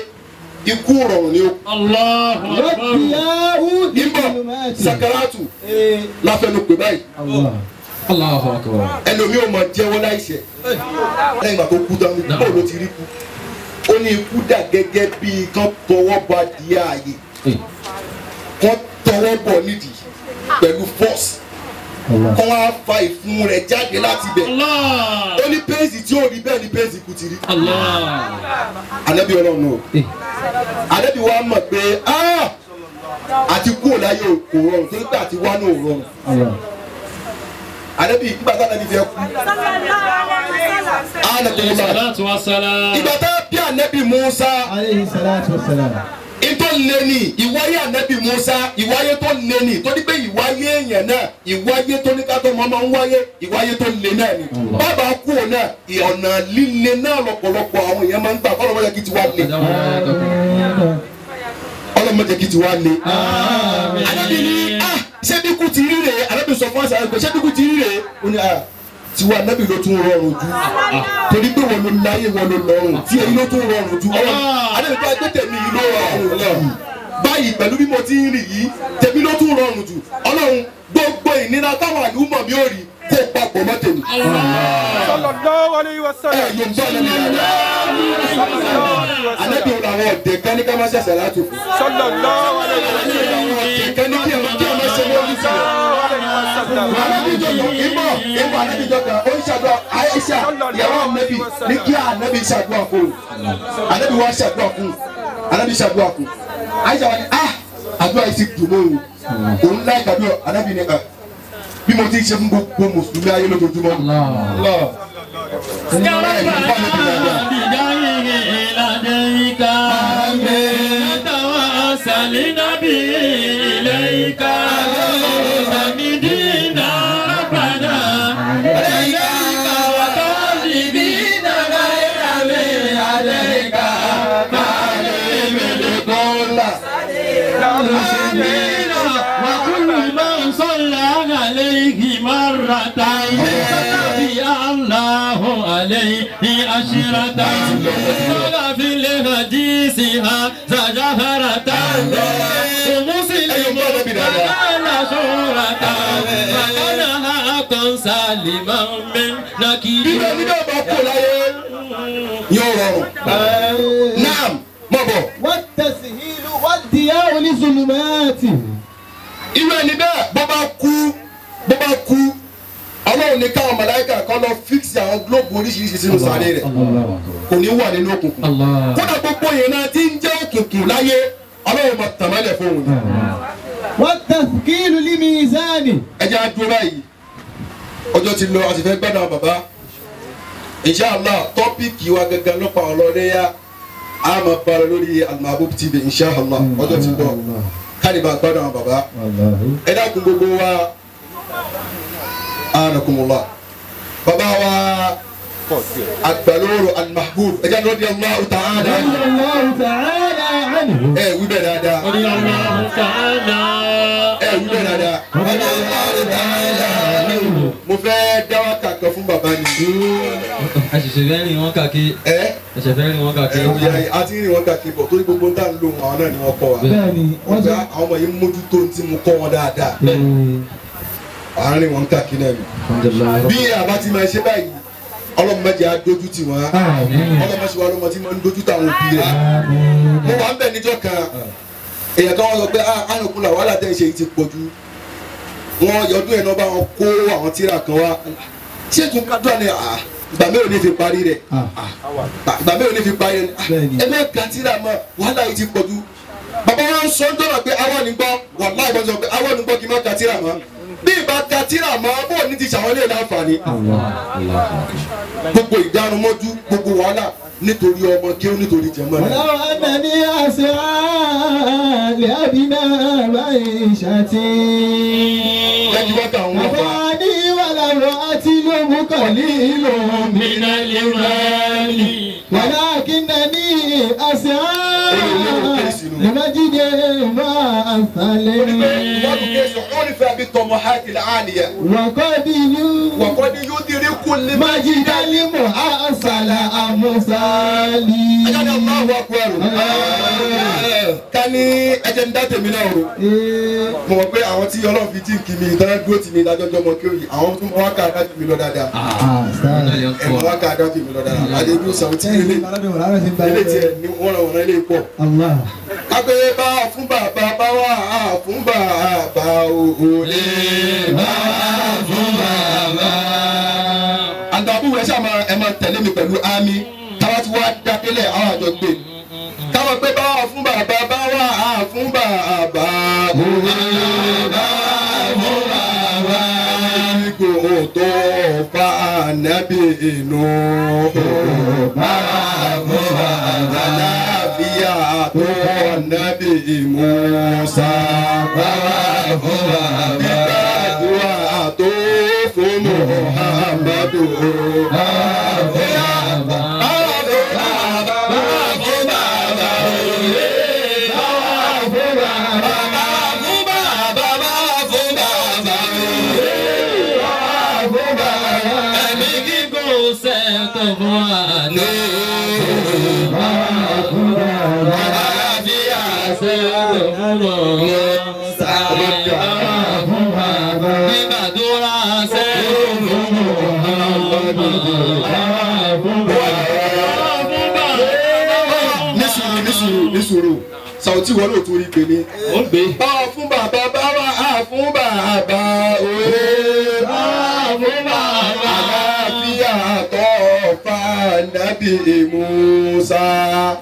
ikú rọrùn ni ó. Allahu akbar. níbọ̀ sakaratu láfẹnu pè báyìí. Allahu akbar. ẹlòmí ò mọ̀ jẹ́wọ́ láìṣẹ̀ lẹ́yìn ìgbà tó kú tán ní bọ́ọ̀ ló ti rí kú. ó ní ikú dà gẹ́gẹ́ bíi kán tọwọ́ bọ adìẹ ààyè kán tọwọ́ bọ̀ nídìí pẹ̀lú force kán wá fa ìfun rẹ̀ jáde láti bẹ̀. ó ní pẹ́ẹ́sì tí ó rí bẹ́ẹ̀ ni pẹ́ẹ́sì kú ti rí. Ànábì Ọlọ́run o Ànábì wa mọ̀ pé àti kúrò láyé kò rọrùn torí pé àti wá náà ò rọrùn. Ànábì nígbà tá Ànábì fẹ́ kú. Salatu wa salam. ìgbà tá bí Ànábì Musa. Alayhi salatu wa salam. ìtò lé ní ìwáyé Ànábì Musa ìwáyé tó lé ní torí pé ìwáyé èèyàn náà ìwáyé tó ní ká tó mọ́ máa ń wáyé ìwáyé tó lé náà ni. bàbá kú ò náà ọ̀nà líle náà lọ́pọ̀lọpọ̀ àwọn èèyàn máa ń gbà fọlọ́mọdé kí ti wá lé. ọlọ́mọdé kí ti wá lé. Ànábì ní ṣé bí kú ti rí rèé Ànábì sọ fún àṣà ẹgbẹ́ ṣé bí kú ti rí rèé ó ní tiwa Ànábì ló tún rọrùn jù torí pé wọn ló láyé wọn ló lọ́rùn tí èyí ló tún rọrùn jù Ànábì tó ẹgbẹ́ tèmi yìí ló rọrùn lọ́rùn báyìí pẹ̀lú bí mo ti ń rìn yìí tèmi ló tún rọrùn jù Ọlọ́run gbogbo ìnira táwọn àlùmọ̀ mi ò rí kó papọ̀ mọ́ tèmi. Sallallahu alayhi wa sallam. yóò bá Ànábì wọn àwọn ọ̀dẹ̀ kan ní ká má ṣẹ̀ṣẹ̀ láti fún. Sallallahu alayhi wa sallam. ọ̀dẹ̀ kan ní kí ẹ má ṣe lórí sí i. Ìbọ̀ Ànábì jọ̀kan ó ń ṣàdúrà Aisha ìyàwó Ànábì ní kí Ànábì ṣàdúrà fún un. Ànábì wá ṣàdúrà fún un. Ànábì ṣàdúrà fún un. Aisha wá ní àdúrà yìí ti dùn mọ́ òun. Òun láì kàdúrà Ànábì ní bí mo ti ṣe fún gbogbo mùsùlùmí ayé lójoojúmọ́. الله عليه أشرة في الحديثها زجهرة ومسلم كان شهرة فكانها كن سالما من نكير نعم مبو والتسهيل والضياء لظلمات. irú ẹni bẹ́ẹ̀ bó bá kú Ọlọ́run ní káwọn màláíkà kan lọ fíksì àwọn gílóòbù oríṣiríṣi sínú sàárè rẹ̀ kò ní wà nínú òkùnkùn kódà gbogbo yẹn náà ti ń jẹ́ òkùnkùn láyé Ọlọ́run máa tàn mọ́lẹ̀ fún òun. والتثقيل لميزان. ẹ jẹ́ àdúró báyìí ọjọ́ ti lọ a sì fẹ́ gbádùn bàbá inshallah tọ́pìkì wa gangan lọ́pàá ọlọ́dẹ́yà a máa bára lórí Al-Mahbub TV inshallah ọjọ́ ti lọ kálíbà gbádùn bàbá ẹ dákun gbogbo wa anakumullah bàbá wa àgbàlóró Al-Mahbub ẹ jẹ́ lọ́dí Allahu ta'ala ẹ wí bẹ́ẹ̀ dáadáa ẹ wí bẹ́ẹ̀ dáadáa mo fẹ́ dá wákà kan fún bàbá ni. àṣìṣe fẹ́ rìn wọ́n kàkí. àṣìṣe fẹ́ rìn wọ́n kàkí. a ti rìn wọ́n kàkí bọ̀ torí gbogbo ń tà ń lò wọn àwọn náà ni wọ́n kọ́ wa. wọ́n gba àwọn ọmọ yìí mójútó tí mo kọ́ wọn dáadáa. àárín wọn kàkí náà ni. bí àbá ti máa ṣe báyìí Ọlọ́run má jẹ́ á dójú tì wọ́n. Ọlọ́run má ṣe wá lọ́mọ tí máa ń dójú táwọn òbí rẹ̀. mo wà ń bẹ̀ níjọ́ kan èèyàn kan wọ́n sọ pé àrùnkùnlà wàhálà tẹ̀ ṣe ti pọ̀ jù wọn yọdún ẹ̀ náà bá wọn kó àwọn tíra kan wá ṣé tún kádùn ní ìgbà mẹ́rin ní fi parí rẹ̀ ìgbà mẹ́rin ní fi parí rẹ̀ ẹ bẹ́ẹ̀ ka tíra mọ́ wàhálà yìí ti pọ̀ jù bàbá wọn sọ ń dọ̀nà pé àwọn ní gbọ́ wàhálà ìbọn sọ pé àwọn ní gbọ́ kí n má ka tíra mọ́ bí ìbá ka tíra mọ́ bó ní ti ṣàwọn ilé láǹfààní gbogbo ìdánumọ́jú gbogbo wàhálà nítorí ọmọ kí ó nítorí jẹmọ́ rẹ̀. ولو أنني أسعى لأبناء معيشتي أفاني ولو أتلم قليل من المال ولكنني أسعى لمجد ما أفعلني عرف بالطموحات العالية وقد يدرك مجد المحصل أمثالي الله أكبر ẹ̀jẹ̀ ń dá tèmi náà o mo mọ̀ pé àwọn tí Ọlọ́run fi tí kì mí ìtàn dúró tì mí ìdájọ́jọ́ ọmọ kí òyì àwọn tó wá ká àdájú mi lọ dáadáa ẹ̀mọ́ wá ká àdájú mi lọ dáadáa adébíyó sàwọn tí ilé tiẹ̀ ní wọ́n ràn wọ́n ilé pọ̀. kápẹ́ bá fún bàbá bá wà á fún bàbá òòlè bá fún bàbá. àgbàbù rẹ̀ ṣáà ẹ máa tẹ̀lé mi pẹ̀lú àmì táwa ti wá dákẹ́lẹ̀ àwọn àjọ gbé káwọn pé bá wà fún bàbá bá wà á fún bàbá òòlè bá fún bàbá. kò tó fa ànábì inú bá fún bàbá. àlàáfíà tó ànábì Mùsá bá fún bàbá. ìgbàdúrà tó fún Muhammadu bá fún bàbá. Sàwùtí wọlé òtún rí gbé ní. Ó ń gbé. Bá a fún bàbá bá wà á fún bàbá òye. Bá a fún bàbá. Àlàáfíà tó fa ànábì Mùsá.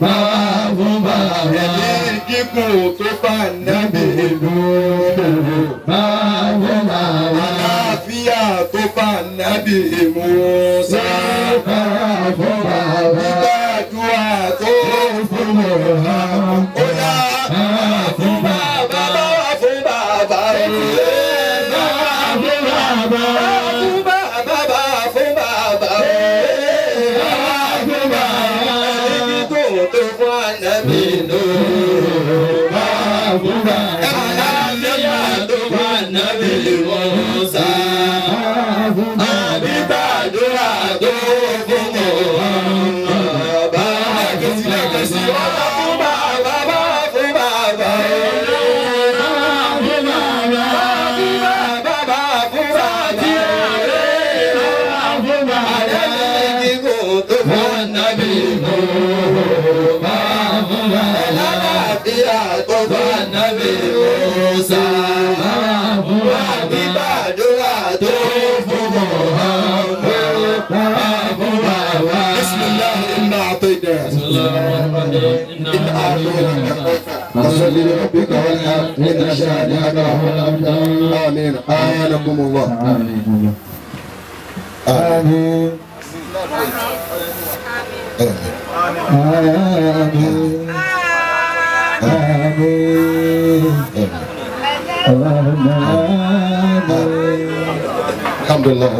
Bá a fún bàbá. Ẹ̀mí gígùn tó fa ànábì Mùsá. Bá a fún bàbá. Àlàáfíà tó fa ànábì Mùsá. Bá a fún bàbá. Ìgbàdúrà tó fún Muhammad. فصل لربك وانحر إن شانئك هو الأبتر. آمين. آمنكم الله. آمين. آمين. آمين. آمين. اللهم آمين. الحمد لله.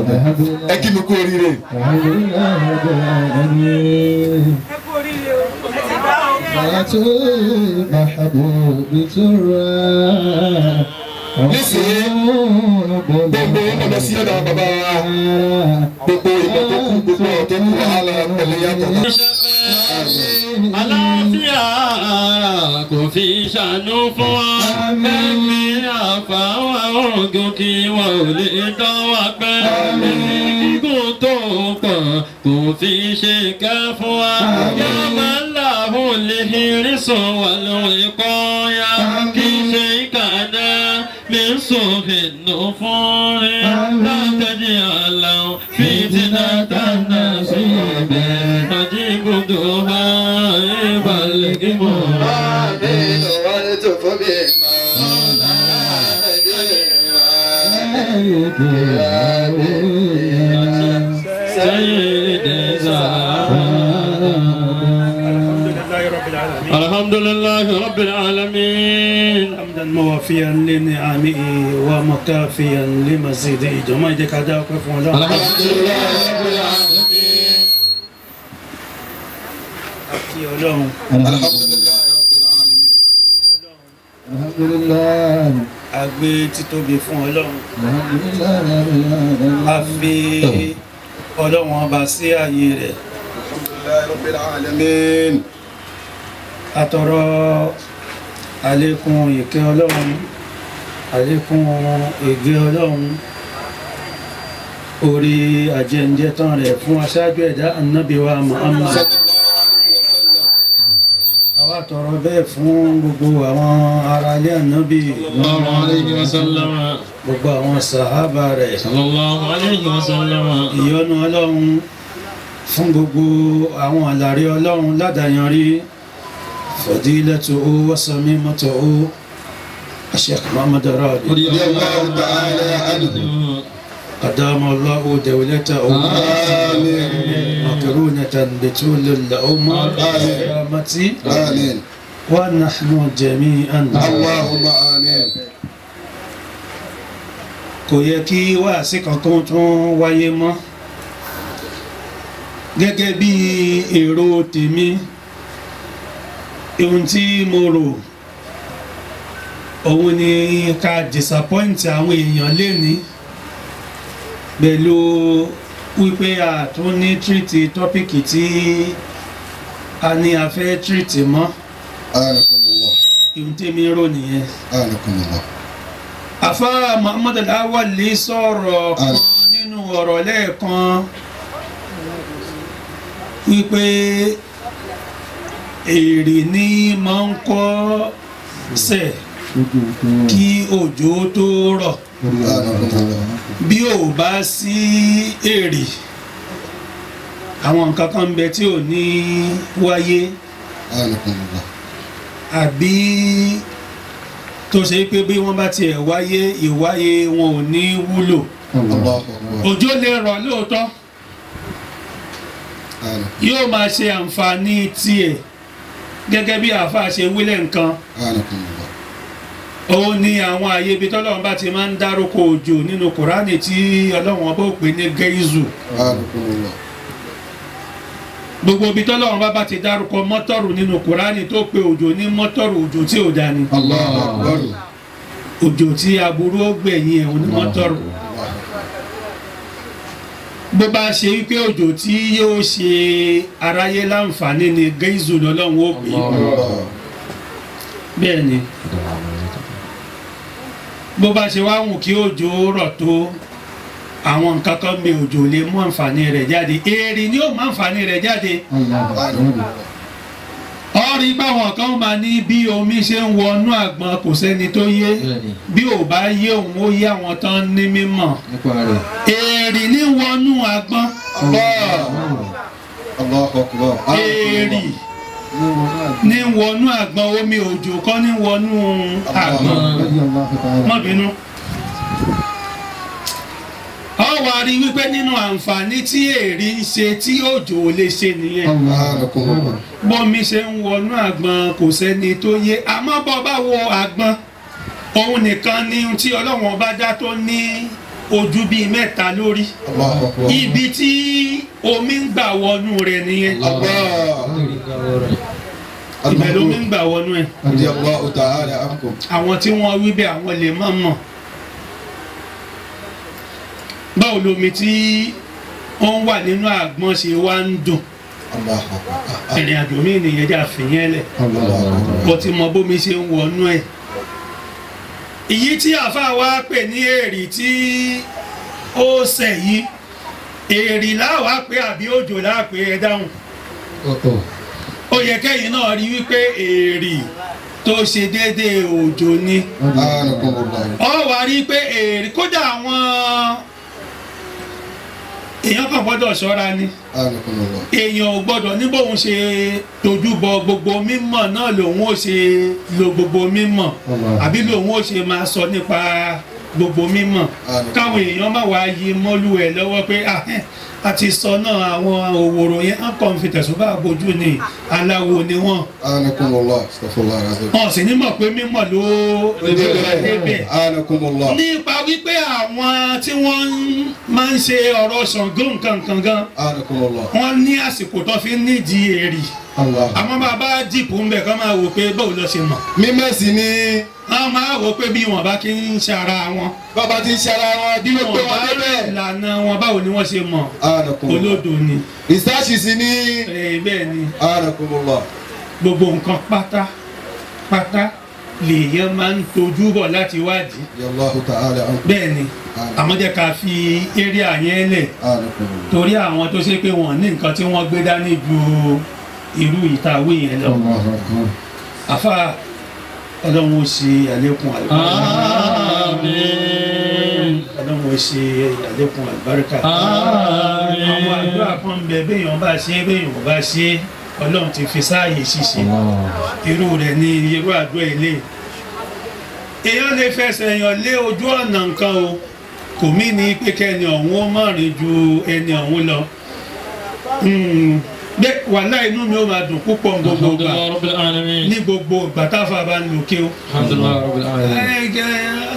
أكيد كوريري. الحمد لله رب العالمين. صلاة المحبوب ترى gbogbo ọmọ sí ọ̀dọ̀ bàbá wa gbogbo ìgbà tó kú gbogbo ọ̀tọ̀ kú wàhálà pẹ̀lú yàtọ̀. Àlàáfíà kò fi ṣàánú fún wa ẹ̀mí àfàwà ògùn kí wọn ò lè tọ́ wa pẹ́ ẹ̀mí gígùn tó pọ̀ kò fi ṣe kẹ́ fún wa yá máa ń làhùn lè rí sùn wà lórí kọ́ ya kì í ṣe ìkànnà mi sókè nù fún rí látẹ̀jì àlà fìtínà tànà sí ibẹ̀ àjí gbogbo ha ìbàlẹ̀ kí mo rà. Àmín wàlẹ̀ tó fún mi mọ́. الحمد لله رب العالمين حمدا موافيا لنعمه ومكافيا لمزيده جماعة كذا وكفوا له الحمد لله رب العالمين الحمد لله رب العالمين. الحمد لله. agbe títóbi fún Ọlọ́run a fi Ọlọ́run ọba sí ààyè rẹ̀ الحمد لله رب العالمين. àtọrọ àlékún ìkẹ́ Ọlọ́run àlékún ìgẹ́ Ọlọ́run orí àjẹǹjẹ tán rẹ̀ fún aṣáájú ẹ̀dá Ànábì wa Muhammad. àwa tọrọ bẹ́ẹ̀ fún gbogbo àwọn aráalé Ànábì sallallahu alayhi wa sallam. gbogbo àwọn sàhábà rẹ̀ sallallahu alayhi wa sallam. ìyọ́nú Ọlọ́run fún gbogbo àwọn àlàrí Ọlọ́run ládàáyanrí fadilatuhu wa samimatuhu Sheikh Muhammad Rabi radiyallahu ta'ala anhu. قدام الله دولته مقرونة بطول الأمة والقيامة آمين. ونحن جميعا اللهم آمين. kò yẹ kí wáàsí kankan tún wáyé mọ́ gẹ́gẹ́ bí èrò tèmi ohun tí mo rò òun ni ká disappoint àwọn èèyàn lénìí pẹ̀lú wípé a tún ní tírìtì tọ́pìkì tí a ní a fẹ́ tírìtì mọ́ Anakumullah. ohun tèmi rò nìyẹn. Anakumullah. Àfá Muhammad Al-Awwal sọ̀rọ̀ kan nínú ọ̀rọ̀ lẹ́ẹ̀kan wípé èrè ní máa ń kọ́ sẹ̀ kí òjò tó rọ̀ Anakumullah. bí ò bá sí èrè àwọn nǹkan kan ń bẹ tí ò ní wáyé Anakumullah. àbí tó ṣe pé bí wọ́n bá tiẹ̀ wáyé ìwáyé wọn ò ní wúlò. Allahu Akbar. Òjò lè rọ̀ lóòótọ́ yóò máa ṣe àǹfààní tiẹ̀ gẹ́gẹ́ bí àáfàá ṣe wílẹ̀ nǹkan. Anakumullah. Òun ni àwọn àyè ibi tọ́lọ́run bá ti máa ń dárúkọ òjò nínú Kùránì tí Ọlọ́run bó pè ní gẹ́ìzù. Anakumullah. Gbogbo ibi tọ́lọ́run bá ti dárúkọ mọ́tọ́rù nínú Kùránì tó pe òjò ní mọ́tọ́rù òjò tí ò dání. Allahu Akbar. Òjò tí aburú ó gbẹ̀yìn ẹ̀ òun ní mọ́tọ́rù. Bó bá ṣe wípé òjò tí yóò ṣe aráyé láǹfààní ni gẹ́ìzù lọ́lọ́run ó pè é. Bẹ́ẹ̀ ni bó bá ṣe wá wù kí òjò rọ̀ tó àwọn nǹkan kan mi òjò lè mú àǹfààní rẹ̀ jáde èrè ni ó mú àǹfààní rẹ̀ jáde. Ọ̀rí báwọn kan máa ní bí omi ṣe ń wọnú àgbọn kò sẹ́ni tó yé bí ò bá yé òun ó yé àwọn tán ní mímọ̀ èrè ní wọnú àgbọn Allahu Akbar. èrè ní wọnú àgbọn omi òjò kọ́ ní wọnú àgbọn má bínú. Ọ wá rí wípé nínú àǹfààní tí èrè ń ṣe tí òjò ò lè ṣe nìyẹn. Anakumullah. Bọ́mi ṣe ń wọnú àgbọn kò sẹ́ni tó yé àmọ́ bọ́ bá wọ àgbọn òun nìkan ni ohun tí Ọlọ́run bá dá tó ní ojú bíi mẹ́ta lórí Allahu Akbar. ibi tí omi ń gbà wọnú rẹ̀ nìyẹn ibẹ̀ lómi ń gbà wọnú ẹ̀. Radiyallahu ta'ala ankum. Àwọn tí wọ́n wí bẹ́ẹ̀ àwọn lè má mọ̀ báwo lomi tí wọ́n wà nínú àgbọn ṣe wá ń dùn. Allahu Akbar. Ìrìn àjò mi nìyẹn jà fìyẹn lẹ̀ Allahu Akbar. bó ti mọ bómi ṣe ń wọnú ẹ̀. Èyí tí àáfàá wa pè ní èrì tí ó ṣẹ̀ yìí èrì láwàá pé àbí òjò láàpé ẹ dáhùn. Ó yẹ kẹ́yìn náà rí wípé èrì tó ṣe déédéé òjò ni. Anakumullah. Ó wá rí pé èrì kódà àwọn èèyàn kan gbọ́dọ̀ ṣọ́ra ni. Anakumullah. Èèyàn ò gbọ́dọ̀ ní bóun ṣe tójú bọ gbogbo mímọ̀ náà lòun ó ṣe lo gbogbo mímọ̀ àbí lòun ó ṣe máa sọ nípa gbogbo mímọ̀ káwọn èèyàn má wá yí mọ́lú ẹ̀ lọ́wọ́ pé a ti sọ náà àwọn òwòrò yẹn á kàn fi tẹ̀sùn bá bójú ni aláwo ni wọ́n. Anakumullah. Astaghfirullah alazim. Wọ́n sì ní mọ̀ pé mímọ̀ ló débẹ̀. Anakumullah. Nípa wípé àwọn tí wọ́n máa ń ṣe ọ̀rọ̀ Ṣàngó nǹkan gan Anakumullah. wọ́n ní àsìkò tó fi nídìí èrì Allah. àmọ́ bàbá dìpọ̀ ń bẹ̀ kọ́ máa wò pé báwo lọ ṣe mọ̀ Mímẹ́sì ni wọ́n máa wò pé bí wọ́n bá kí ń ṣe ara wọn bàbá ti ń ṣe ara wọn bí bí wọ́n pé wọ́n bá wọ́n rẹ̀ débẹ̀. lànà wọn báwo ni wọ́n ṣe mọ̀ Anakumullah. olódo ni Research sì ni. bẹ́ẹ̀ ni Anakumullah. gbogbo nǹkan pátá lèèyàn máa ń tojú bọ̀ láti wádìí Yallahu ta'ala anhu. bẹ́ẹ̀ ni àmọ́ jẹ́ ká fi eré àyẹn lẹ̀ torí àwọn tó ṣe pé wọ́n ní nǹkan tí wọ́n gbé dání ju irú ìtawé yẹn lọ àfa ọlọ́run ó ṣe àlékún Àmín. ọlọ́run ó ṣe àlékún àlùbáríkà Àmín. àwọn àdúrà kan ń bẹ béèyàn bá ṣe béèyàn ò bá ṣe ọlọ́run ti fi sáàyè ṣíṣe irú rẹ̀ ní irú àdúrà ilé èèyàn lè fẹsẹ̀ èèyàn lé ojú ọ̀nà nǹkan o kò mí ní pé kẹ́ni ọ̀hún ó má rìn ju ẹni ọ̀hún lọ bẹ́ẹ̀ wàhálà inú mi ó máa dùn púpọ̀ ní gbogbo ìgbà Alhamdulillah Rabbil Alamin. ní gbogbo ìgbà táfà bá ń lò kí o. Alhamdulillah Rabbil Alamin.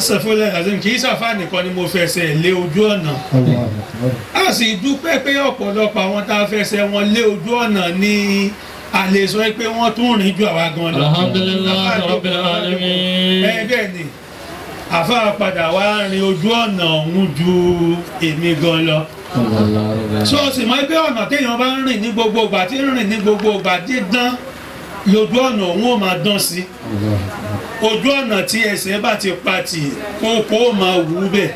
sàfúlẹ̀ àti kì í sàfà nìkan ni mo fẹsẹ̀ lé ojú ọ̀nà a sì dúpẹ́ pé ọ̀pọ̀lọpọ̀ àwọn tá a fẹsẹ̀ wọn lé ojú ọ̀nà ní a lè sọ pé wọ́n tún rìn ju àwa gan lọ. Alhamdulillah Rabbil Alamin. bẹ́ẹ̀ ni àfa padà wá rin ojú ọ̀nà ọ̀hún ju èmi gan lọ so sì mọ̀ pé ọ̀nà téèyàn bá ń rìn ní gbogbo ìgbà tí ń rìn ní gbogbo ìgbà dídán lójú ọ̀nà òun ò máa dán sí ojú ọ̀nà tí ẹsẹ̀ bá ti pa tì kókó ó máa wù ú bẹ̀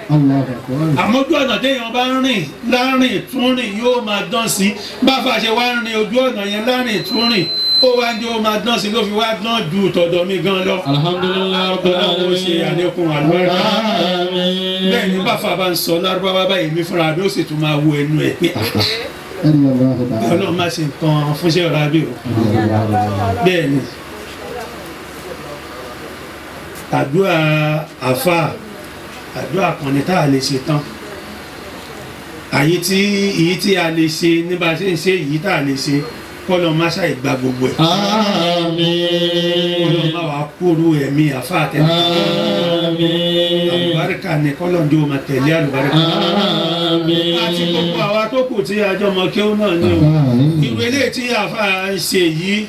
àmọ́ ojú ọ̀nà téèyàn bá ń rìn lárìn tún rìn yóò máa dán sí báfa ṣe wá ń rin ojú ọ̀nà yẹn lárìn tún rìn ó wá ń jẹ́ ó máa dán sí ló fi wá dán ju tọ̀dọ̀ mi gan lọ. Alhamdulillah Rabbil Ọlọ́run ó ṣe Alamin. àlékún àlùbáríkà Àmín. bẹ́ẹ̀ ni báfa bá ń sọ lárúbáwá báyìí mi fúnra mi ó sì tún máa wo ẹnu ẹ̀ pé Ọlọ́run má ṣe nǹkan fúnṣẹ́ ọ̀rá bí o bẹ́ẹ̀ ni àdúrà àfa àdúrà kan ní tá a lè ṣe tán èyí tí a lè ṣe nígbà tí ń ṣe èyí tá a lè ṣe kọ́lọ́ má ṣàì gba gbogbo ẹ̀ Àmín. kọ́lọ́ má wàá kúrú ẹ̀mí àfa àtẹ̀lẹ́ Àmín. àlùbáríkà ni kọ́lọ́ ń jó ma tẹ̀lé àlùbáríkà Àmín. àti gbogbo àwa tó kù tí ajọ́ mọ kí ó náà ní o irú eléyìí tí àfa ń ṣe yìí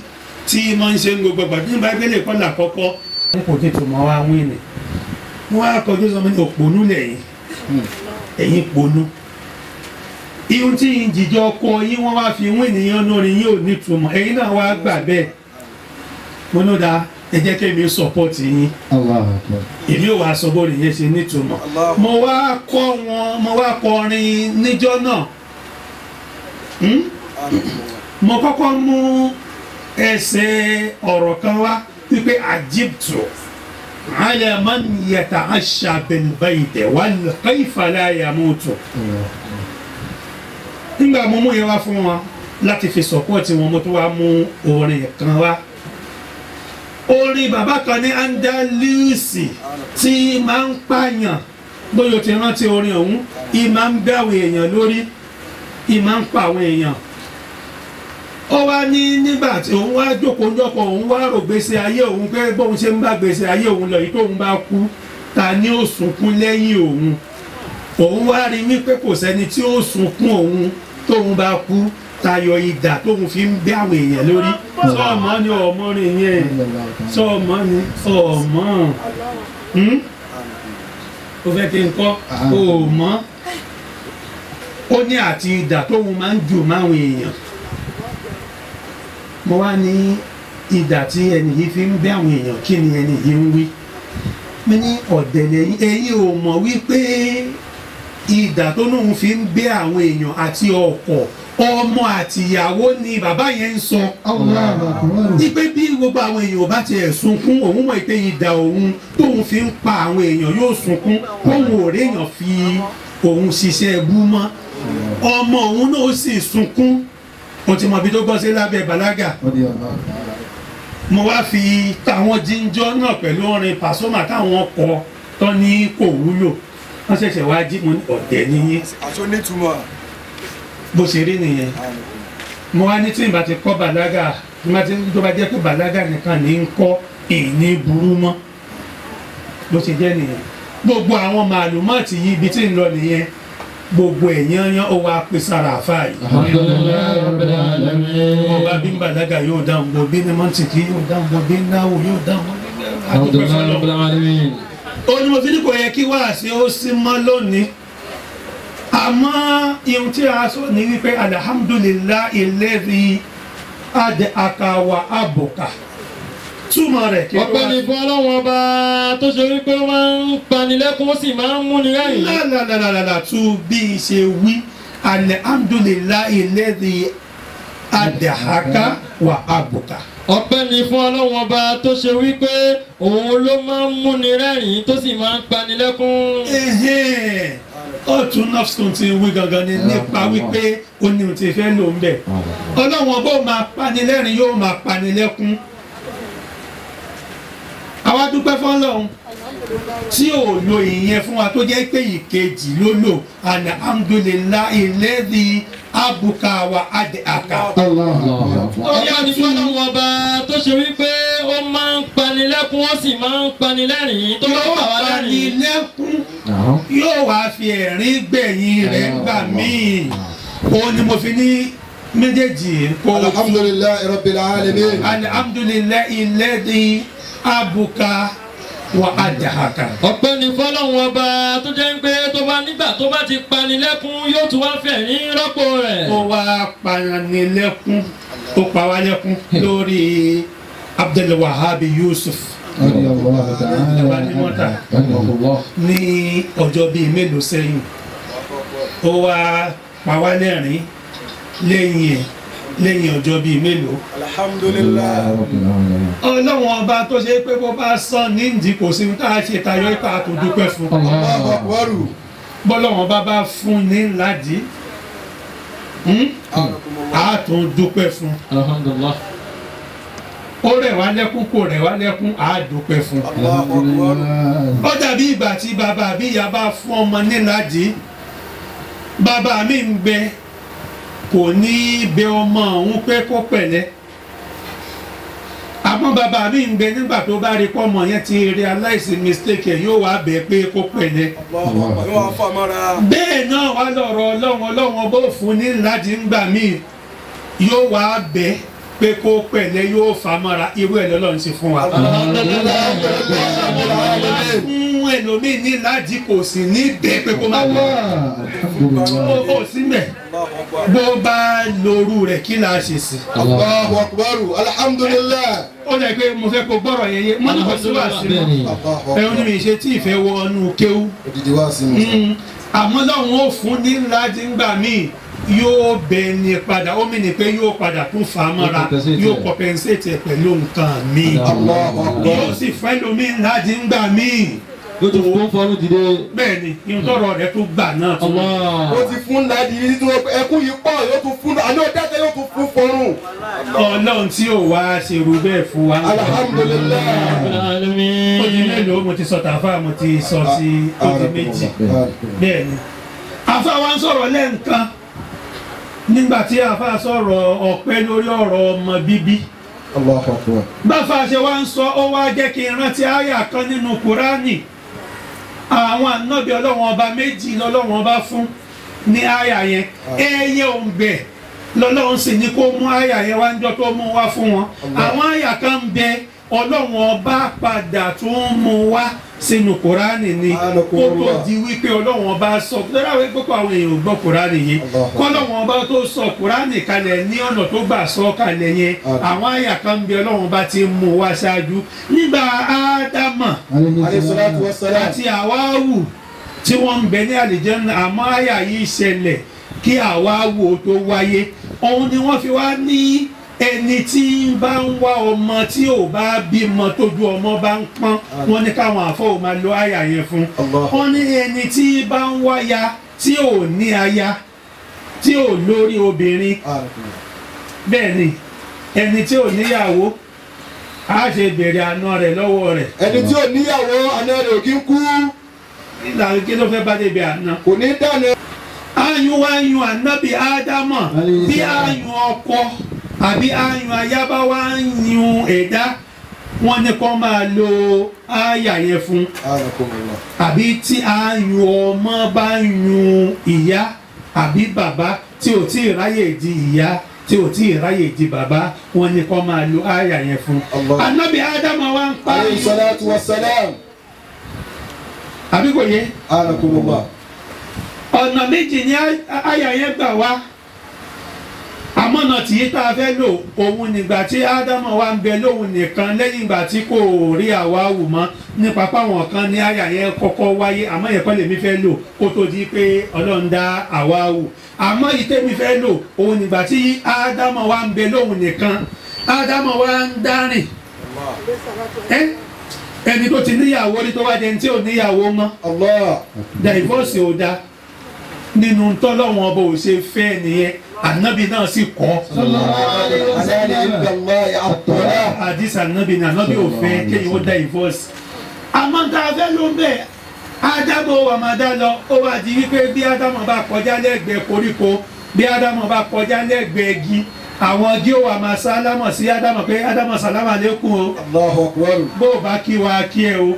tí máa ń ṣe ń gbogbo gbàdúrà nígbà gbélé kọ́ là kọ́kọ́ n kò tètè mọ wá wí ni wọ́n á kọjú sọmọ ní òpònú lẹ́yìn ẹ̀yìn ponú ihun tí ìjìjọ kọ yín wọ́n wá fi wí nìyẹn lórí yín ò ní túmọ̀ ẹ̀yin náà wá gbà bẹ́ẹ̀ mo ní da ẹ jẹ́ kí èmi sọ̀pọ̀tì yín èmi ò wá sọ bó nìyẹn ṣe nítumọ̀ mo wá kọrin níjọ́ náà mo kọ́kọ́ mú ẹsẹ̀ ọ̀rọ̀ kan wá wípé ajibtu ala man yata'asha bil bayti wal kayfa la yamutu nígbà mo mú yẹn wá fún wọn láti fi sọpọ́ọ̀tì wọn mo tún wá mú orin kan wá orin bàbá kan ní Andalusi tí máa ń pààyàn bóyá o ti rántí orin ọ̀hún ì máa ń bẹ́ àwọn èèyàn lórí ì máa ń pa àwọn èèyàn ó wá ní nígbà tí òun wá jókòó jọkọ̀ òun wá rò gbèsè ayé òun pé bóun ṣe ń bá gbèsè ayé òun lọ yìí tóun bá kú ta ni ó sunkún lẹ́yìn òun wá rí wípé kò sẹ́ni tí ó sunkún òun tóun bá kú tayọ idà tóun fi ń bẹ́ àwọn èèyàn lórí sọ́ọ̀mọ́ ni ọmọ rìn yẹn sọ́ọ̀mọ́ ni ọmọ ó fẹ́ kí n kọ́ ọmọ ó ní àti idà tóun máa ń jù máwọn èèyàn mo wá ní idà tí ẹni yìí fi ń bẹ́ àwọn èèyàn kí ni ẹni yìí ń wí mi ní ọ̀dẹ̀lẹ̀ ẹ̀yin ò mọ̀ wípé idà tó lóun fi ń bẹ́ àwọn èèyàn àti ọkọ ọmọ àtìyàwó ni bàbá yẹn ń sọ ipe bí gbogbo àwọn èèyàn bá tiẹ̀ sunkún òun mọ̀ pé idà òun tóun fi ń pa àwọn èèyàn yóò sunkún òun ò réèyàn fi òun ṣiṣẹ́ ẹbú mọ́ ọmọ òun náà ó sì sunkún mo ti mọ ibi tó gbọ́ sí lábẹ́ bàlágà mo wá fi táwọn jíjọ́ náà pẹ̀lú orin Pasuma táwọn kọ tán ní kò wúlò wọ́n ṣẹ̀ṣẹ̀ wá jí mo ní ọ̀dẹ̀ níyìn àti onítùmọ̀ bó ṣe rí nìyẹn mo wá ní tí n bá ti kọ́ bàlágà tó bá jẹ́ pé bàlágà nìkan ní ń kọ́ ìní burú mọ́ bó ṣe jẹ́ nìyẹn gbogbo àwọn màlúmọ́ọ̀tì yìí ibi tí ń lọ nìyẹn gbogbo ẹ̀yán yán ó wá pè sára àfáà yìí. Alhamdulillah Rabbil Alamin. ọba bí ń bàlágà yóò dáhùn bó bí ní mọ́ntìkì yóò dáhùn bó bí ń náwó yóò dáhùn Alhamdulillah Rabbil Alamin. ó ní mo fi ní kò yẹ kí wáàsí ó sí mọ́ lónìí àmọ́ ihun tí a sọ ní wípé alhamdulillah alladhi ad'aka wa abqa túmọ̀ rẹ̀ kí ló ọpẹ́ ni fún ọlọ́run ọba tó ṣe wípé ó máa ń panilẹ́kún ó sì máa ń múni rẹ́rìn. lálàlàlà tú bí i ṣe wí alhamdulillahi alladhi adahaka wa abuka. ọpẹ́ ni fún ọlọ́run ọba tó ṣe wípé òun ló máa ń múni rẹ́rìn tó sì máa ń panilẹ́kún. ó tún nọ́ọ̀sì tí ń wí gangan ni nípa wípé ó ní ohun tí fẹ́ lò ń bẹ̀. ọlọ́run ọba ó máa panilẹ́rìn yóò máa panilẹ́kún. àwa dúpẹ́ fọ́lọ́run tí ò lo ìyẹn fún wa tó jẹ́ pé ìkejì ló lò alhamdulillahi alladhi abuka wa adaka. ọpẹ́ ni fún ọlọ́run ọba tó ṣe wípé ó máa ń panilẹ́kún ó sì máa ń panilẹ́rìn tó bá yóò pa wá lẹ́rìn. panilẹ́kún yóò wá fi ẹ̀rín gbẹ̀yìn rẹ̀ gbà míì. òun ni mo fi ní méjèèjì kó alhamdulillahi rabbil alamin. alhamdulillahi alladhi abuka wa adahaka. ọpẹ́ ni fọ́lọ́run ọba tó jẹ́ pé tó bá nígbà tó bá ti panilẹ́kún yóò tún wá fẹ̀rín rọ́pò rẹ̀. ó wá panilẹ́kún ó pa wá lẹ́kún lórí Abdulwahab Yusuf ní ọjọ́ bíi mélòó sẹ́yìn. ó wá pa wá lẹ́rìn lẹ́yìn ọjọ́ bíi mélòó. alhamdulillah. ọlọ́wọ́n ọba tó ṣe pé bó bá sàn ní ìdí kò sí tá a ṣe tayọ ipa tó dúpẹ́ fún. Allahu akbar. bọ́lọ́wọ́n bá bá fún ní ládìí a tún dúpẹ́ fún. alhamdulillah. ó rẹ̀ wá lẹ́kún kò rẹ̀ wá lẹ́kún a dúpẹ́ fún. Allahu akbar. ó dàbí ìgbà tí bàbá àbí ìyá bá fún ọmọ ní ládìí bàbá mi ń gbẹ kò ní bẹ ọmọ òun pé kó pẹ̀lẹ́ àmọ́ bàbá mi ń bẹ nígbà tó bá rí pọ́mọ yẹn ti realize mistake ẹ̀ yóò wá bẹ̀ pé kó pẹ̀lẹ́. Allahu akbar. yóò wá fọ́ mọ́ra. bẹ́ẹ̀ náà wá lọ́rọ̀ ọlọ́run bó fún ní láti ń gbà míì yóò wá bẹ̀ pé kó pẹ̀lẹ́ yóò fà mọ́ra irú ẹ̀ lọ́lọ́run sì fún wa. fún ẹlòmíì ní láti kò sì ní bẹ̀ pé kó má bẹ̀ ó sí mẹ́ bó bá lóru rẹ̀ kí la ṣe sí. Allahu akbar. alhamdulillah. ó lè pé mo fẹ́ kó gbọ́rọ̀ yẹn yé mo ní kó sí wá sí mi ẹ̀rọ ni mi ṣe tí ìfẹ́ wọnú kéwú. odidi wá sí mi. àmọ́ lọ́wọ́n ó fún ní láti ń gbà míì yóò bẹ ní padà ó mì ní pé yóò padà tún fà á mọ́ra yóò compensate ẹ̀ pẹ̀lú nǹkan míì Allahu akbar. yóò sì fẹ́ lómi láti ń gbà míì. yóò tún fún fọ́nù dìde. bẹ́ẹ̀ ni ìhun tọrọ rẹ tó gbà náà tún. ó ti fún ládì yìí tó ẹkún yìí pọ̀ yóò tún fún àní ọ̀dájọ́ yóò tún fún fọrùn. ọlọ́run tí ò wá ṣerú bẹ́ẹ̀ fún wa. alhamdulilayi. alamin. ó ti mélòó mo ti sọ tàfà mo ti sọ sí ó ti méjì bẹ́ẹ̀ ni. àfa wa ń sọ̀rọ̀ lẹ́ǹkan nígbà tí àfa sọ̀rọ̀ ọpẹ́ lórí ọ̀rọ̀ ọmọ bíbí. Allahu akbar. báfa ṣe wá ń sọ ó wá jẹ́ kí n rántí àyà kan nínú Kùránì àwọn ànábì ọlọ́wọ́n ọba méjì lọ́lọ́wọ́n ọba fún ní àyà yẹn ẹyẹ òǹgbẹ lọ́lọ́run sì ní kó mú àyà yẹn wá ń jọ tó mú wá fún wọn àwọn àyà kan ń bẹ ọlọ́wọ́n ọba padà tún mú wá sínú Kùránì ni kó tó di wípé ọlọ́wọ́n ọba sọ lọ́dọ̀ àwọn gbogbo àwọn èèyàn gbọ́ Kùránì yìí kọ́lọ́wọ́n ọba tó sọ Kùránì kalẹ̀ ní ọ̀nà tó gbà sọ kalẹ̀ yẹn àwọn àyà kan ń bẹ ọlọ́wọ́n ọba ti mú wá ṣáájú nígbà Ádámà alayhi salatu wa salam. àti Háwáwù tí wọ́n ń bẹ ní àlìjẹ́nà àmọ́ àyà yìí ṣẹlẹ̀ kí Háwáwù tó wáyé òun ni wọ́n fi wá ní ẹni tí ń bá ń wá ọmọ tí ò bá bímọ tójú ọmọ bá ń pọ́n wọ́n ní káwọn àfọwò máa lo àyà yẹn fún wọ́n ní ẹni tí bá ń wáya tí ò ní aya tí ò lórí obìnrin bẹ́ẹ̀ ni ẹni tí ò níyàwó a ṣe bèrè àna rẹ̀ lọ́wọ́ rẹ̀. ẹni tí ò níyàwó àná rẹ̀ ò kí ń kú. nígbà kí ló fẹ́ bá débi àná. kò ní dáná. ayùn wá yùn ànábì Ádámà bí ayùn ọkọ àbí ayùn ayábá wá yùn ẹ̀dá wọ́n ní kó máa lo àyà yẹn fún àbí tí ayùn ọmọ bá yùn ìyá àbí bàbá tí ò tí ì ráyè di ìyá tí ò tí ì ráyè di bàbá wọ́n ní kó máa lo àyà yẹn fún. ànábì Ádámà wá ń pa alayhi salatu wa salam. àbí kò yé. anakumullah. ọ̀nà méjì ni àyà yẹn gbà wá àmọ́ àmọ́ náà tí tá a fẹ́ lò òun nígbà tí ádámù wa ń bẹ lóhun nìkan lẹ́yìn ìgbà tí kò rí àwáwù mọ́ nípa páwọn kan ní àyà yẹn kọ́kọ́ wáyé àmọ́ yẹn kọ́ lèmi fẹ́ lò kó tó di pé ọlọ́run dá àwáwù àmọ́ ìtẹ́mi fẹ́ lò òun nígbà tí ádámù wa ń bẹ lóhun nìkan ádámù wa ń dárìn ẹni tó ti níyàwó rí tó wá jẹun tí ò níyàwó mọ́ divorce ò da nínú tọ́lọ́wọ́n ọba ò ṣe fẹ́ nìyẹn anabi náà sì kọ́ àdìsí anabi náà anabi ò fẹ́ kéyìn ó divorce àmọ́ tá a fẹ́ ló ń bẹ̀ ádámù wà máa dá lọ ó wá di wípé bí ádámù bá kọjá lẹ́gbẹ̀ẹ́ koríko bí ádámù bá kọjá lẹ́gbẹ̀ẹ́ igi àwọn igi ó wà máa sálámọ̀ sí ádámù pé ádámù sálámà lẹ́kùn o bó o bá kí wa kí ẹ o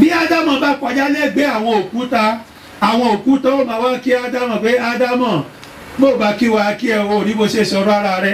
bí ádámù bá kọjá lẹ́gbẹ̀ẹ́ àwọn òkúta ó máa wá kí ádámù pé ádámù bó o bá kí wa kí ẹ o ní bó ṣe sọ̀rọ̀ ara rẹ.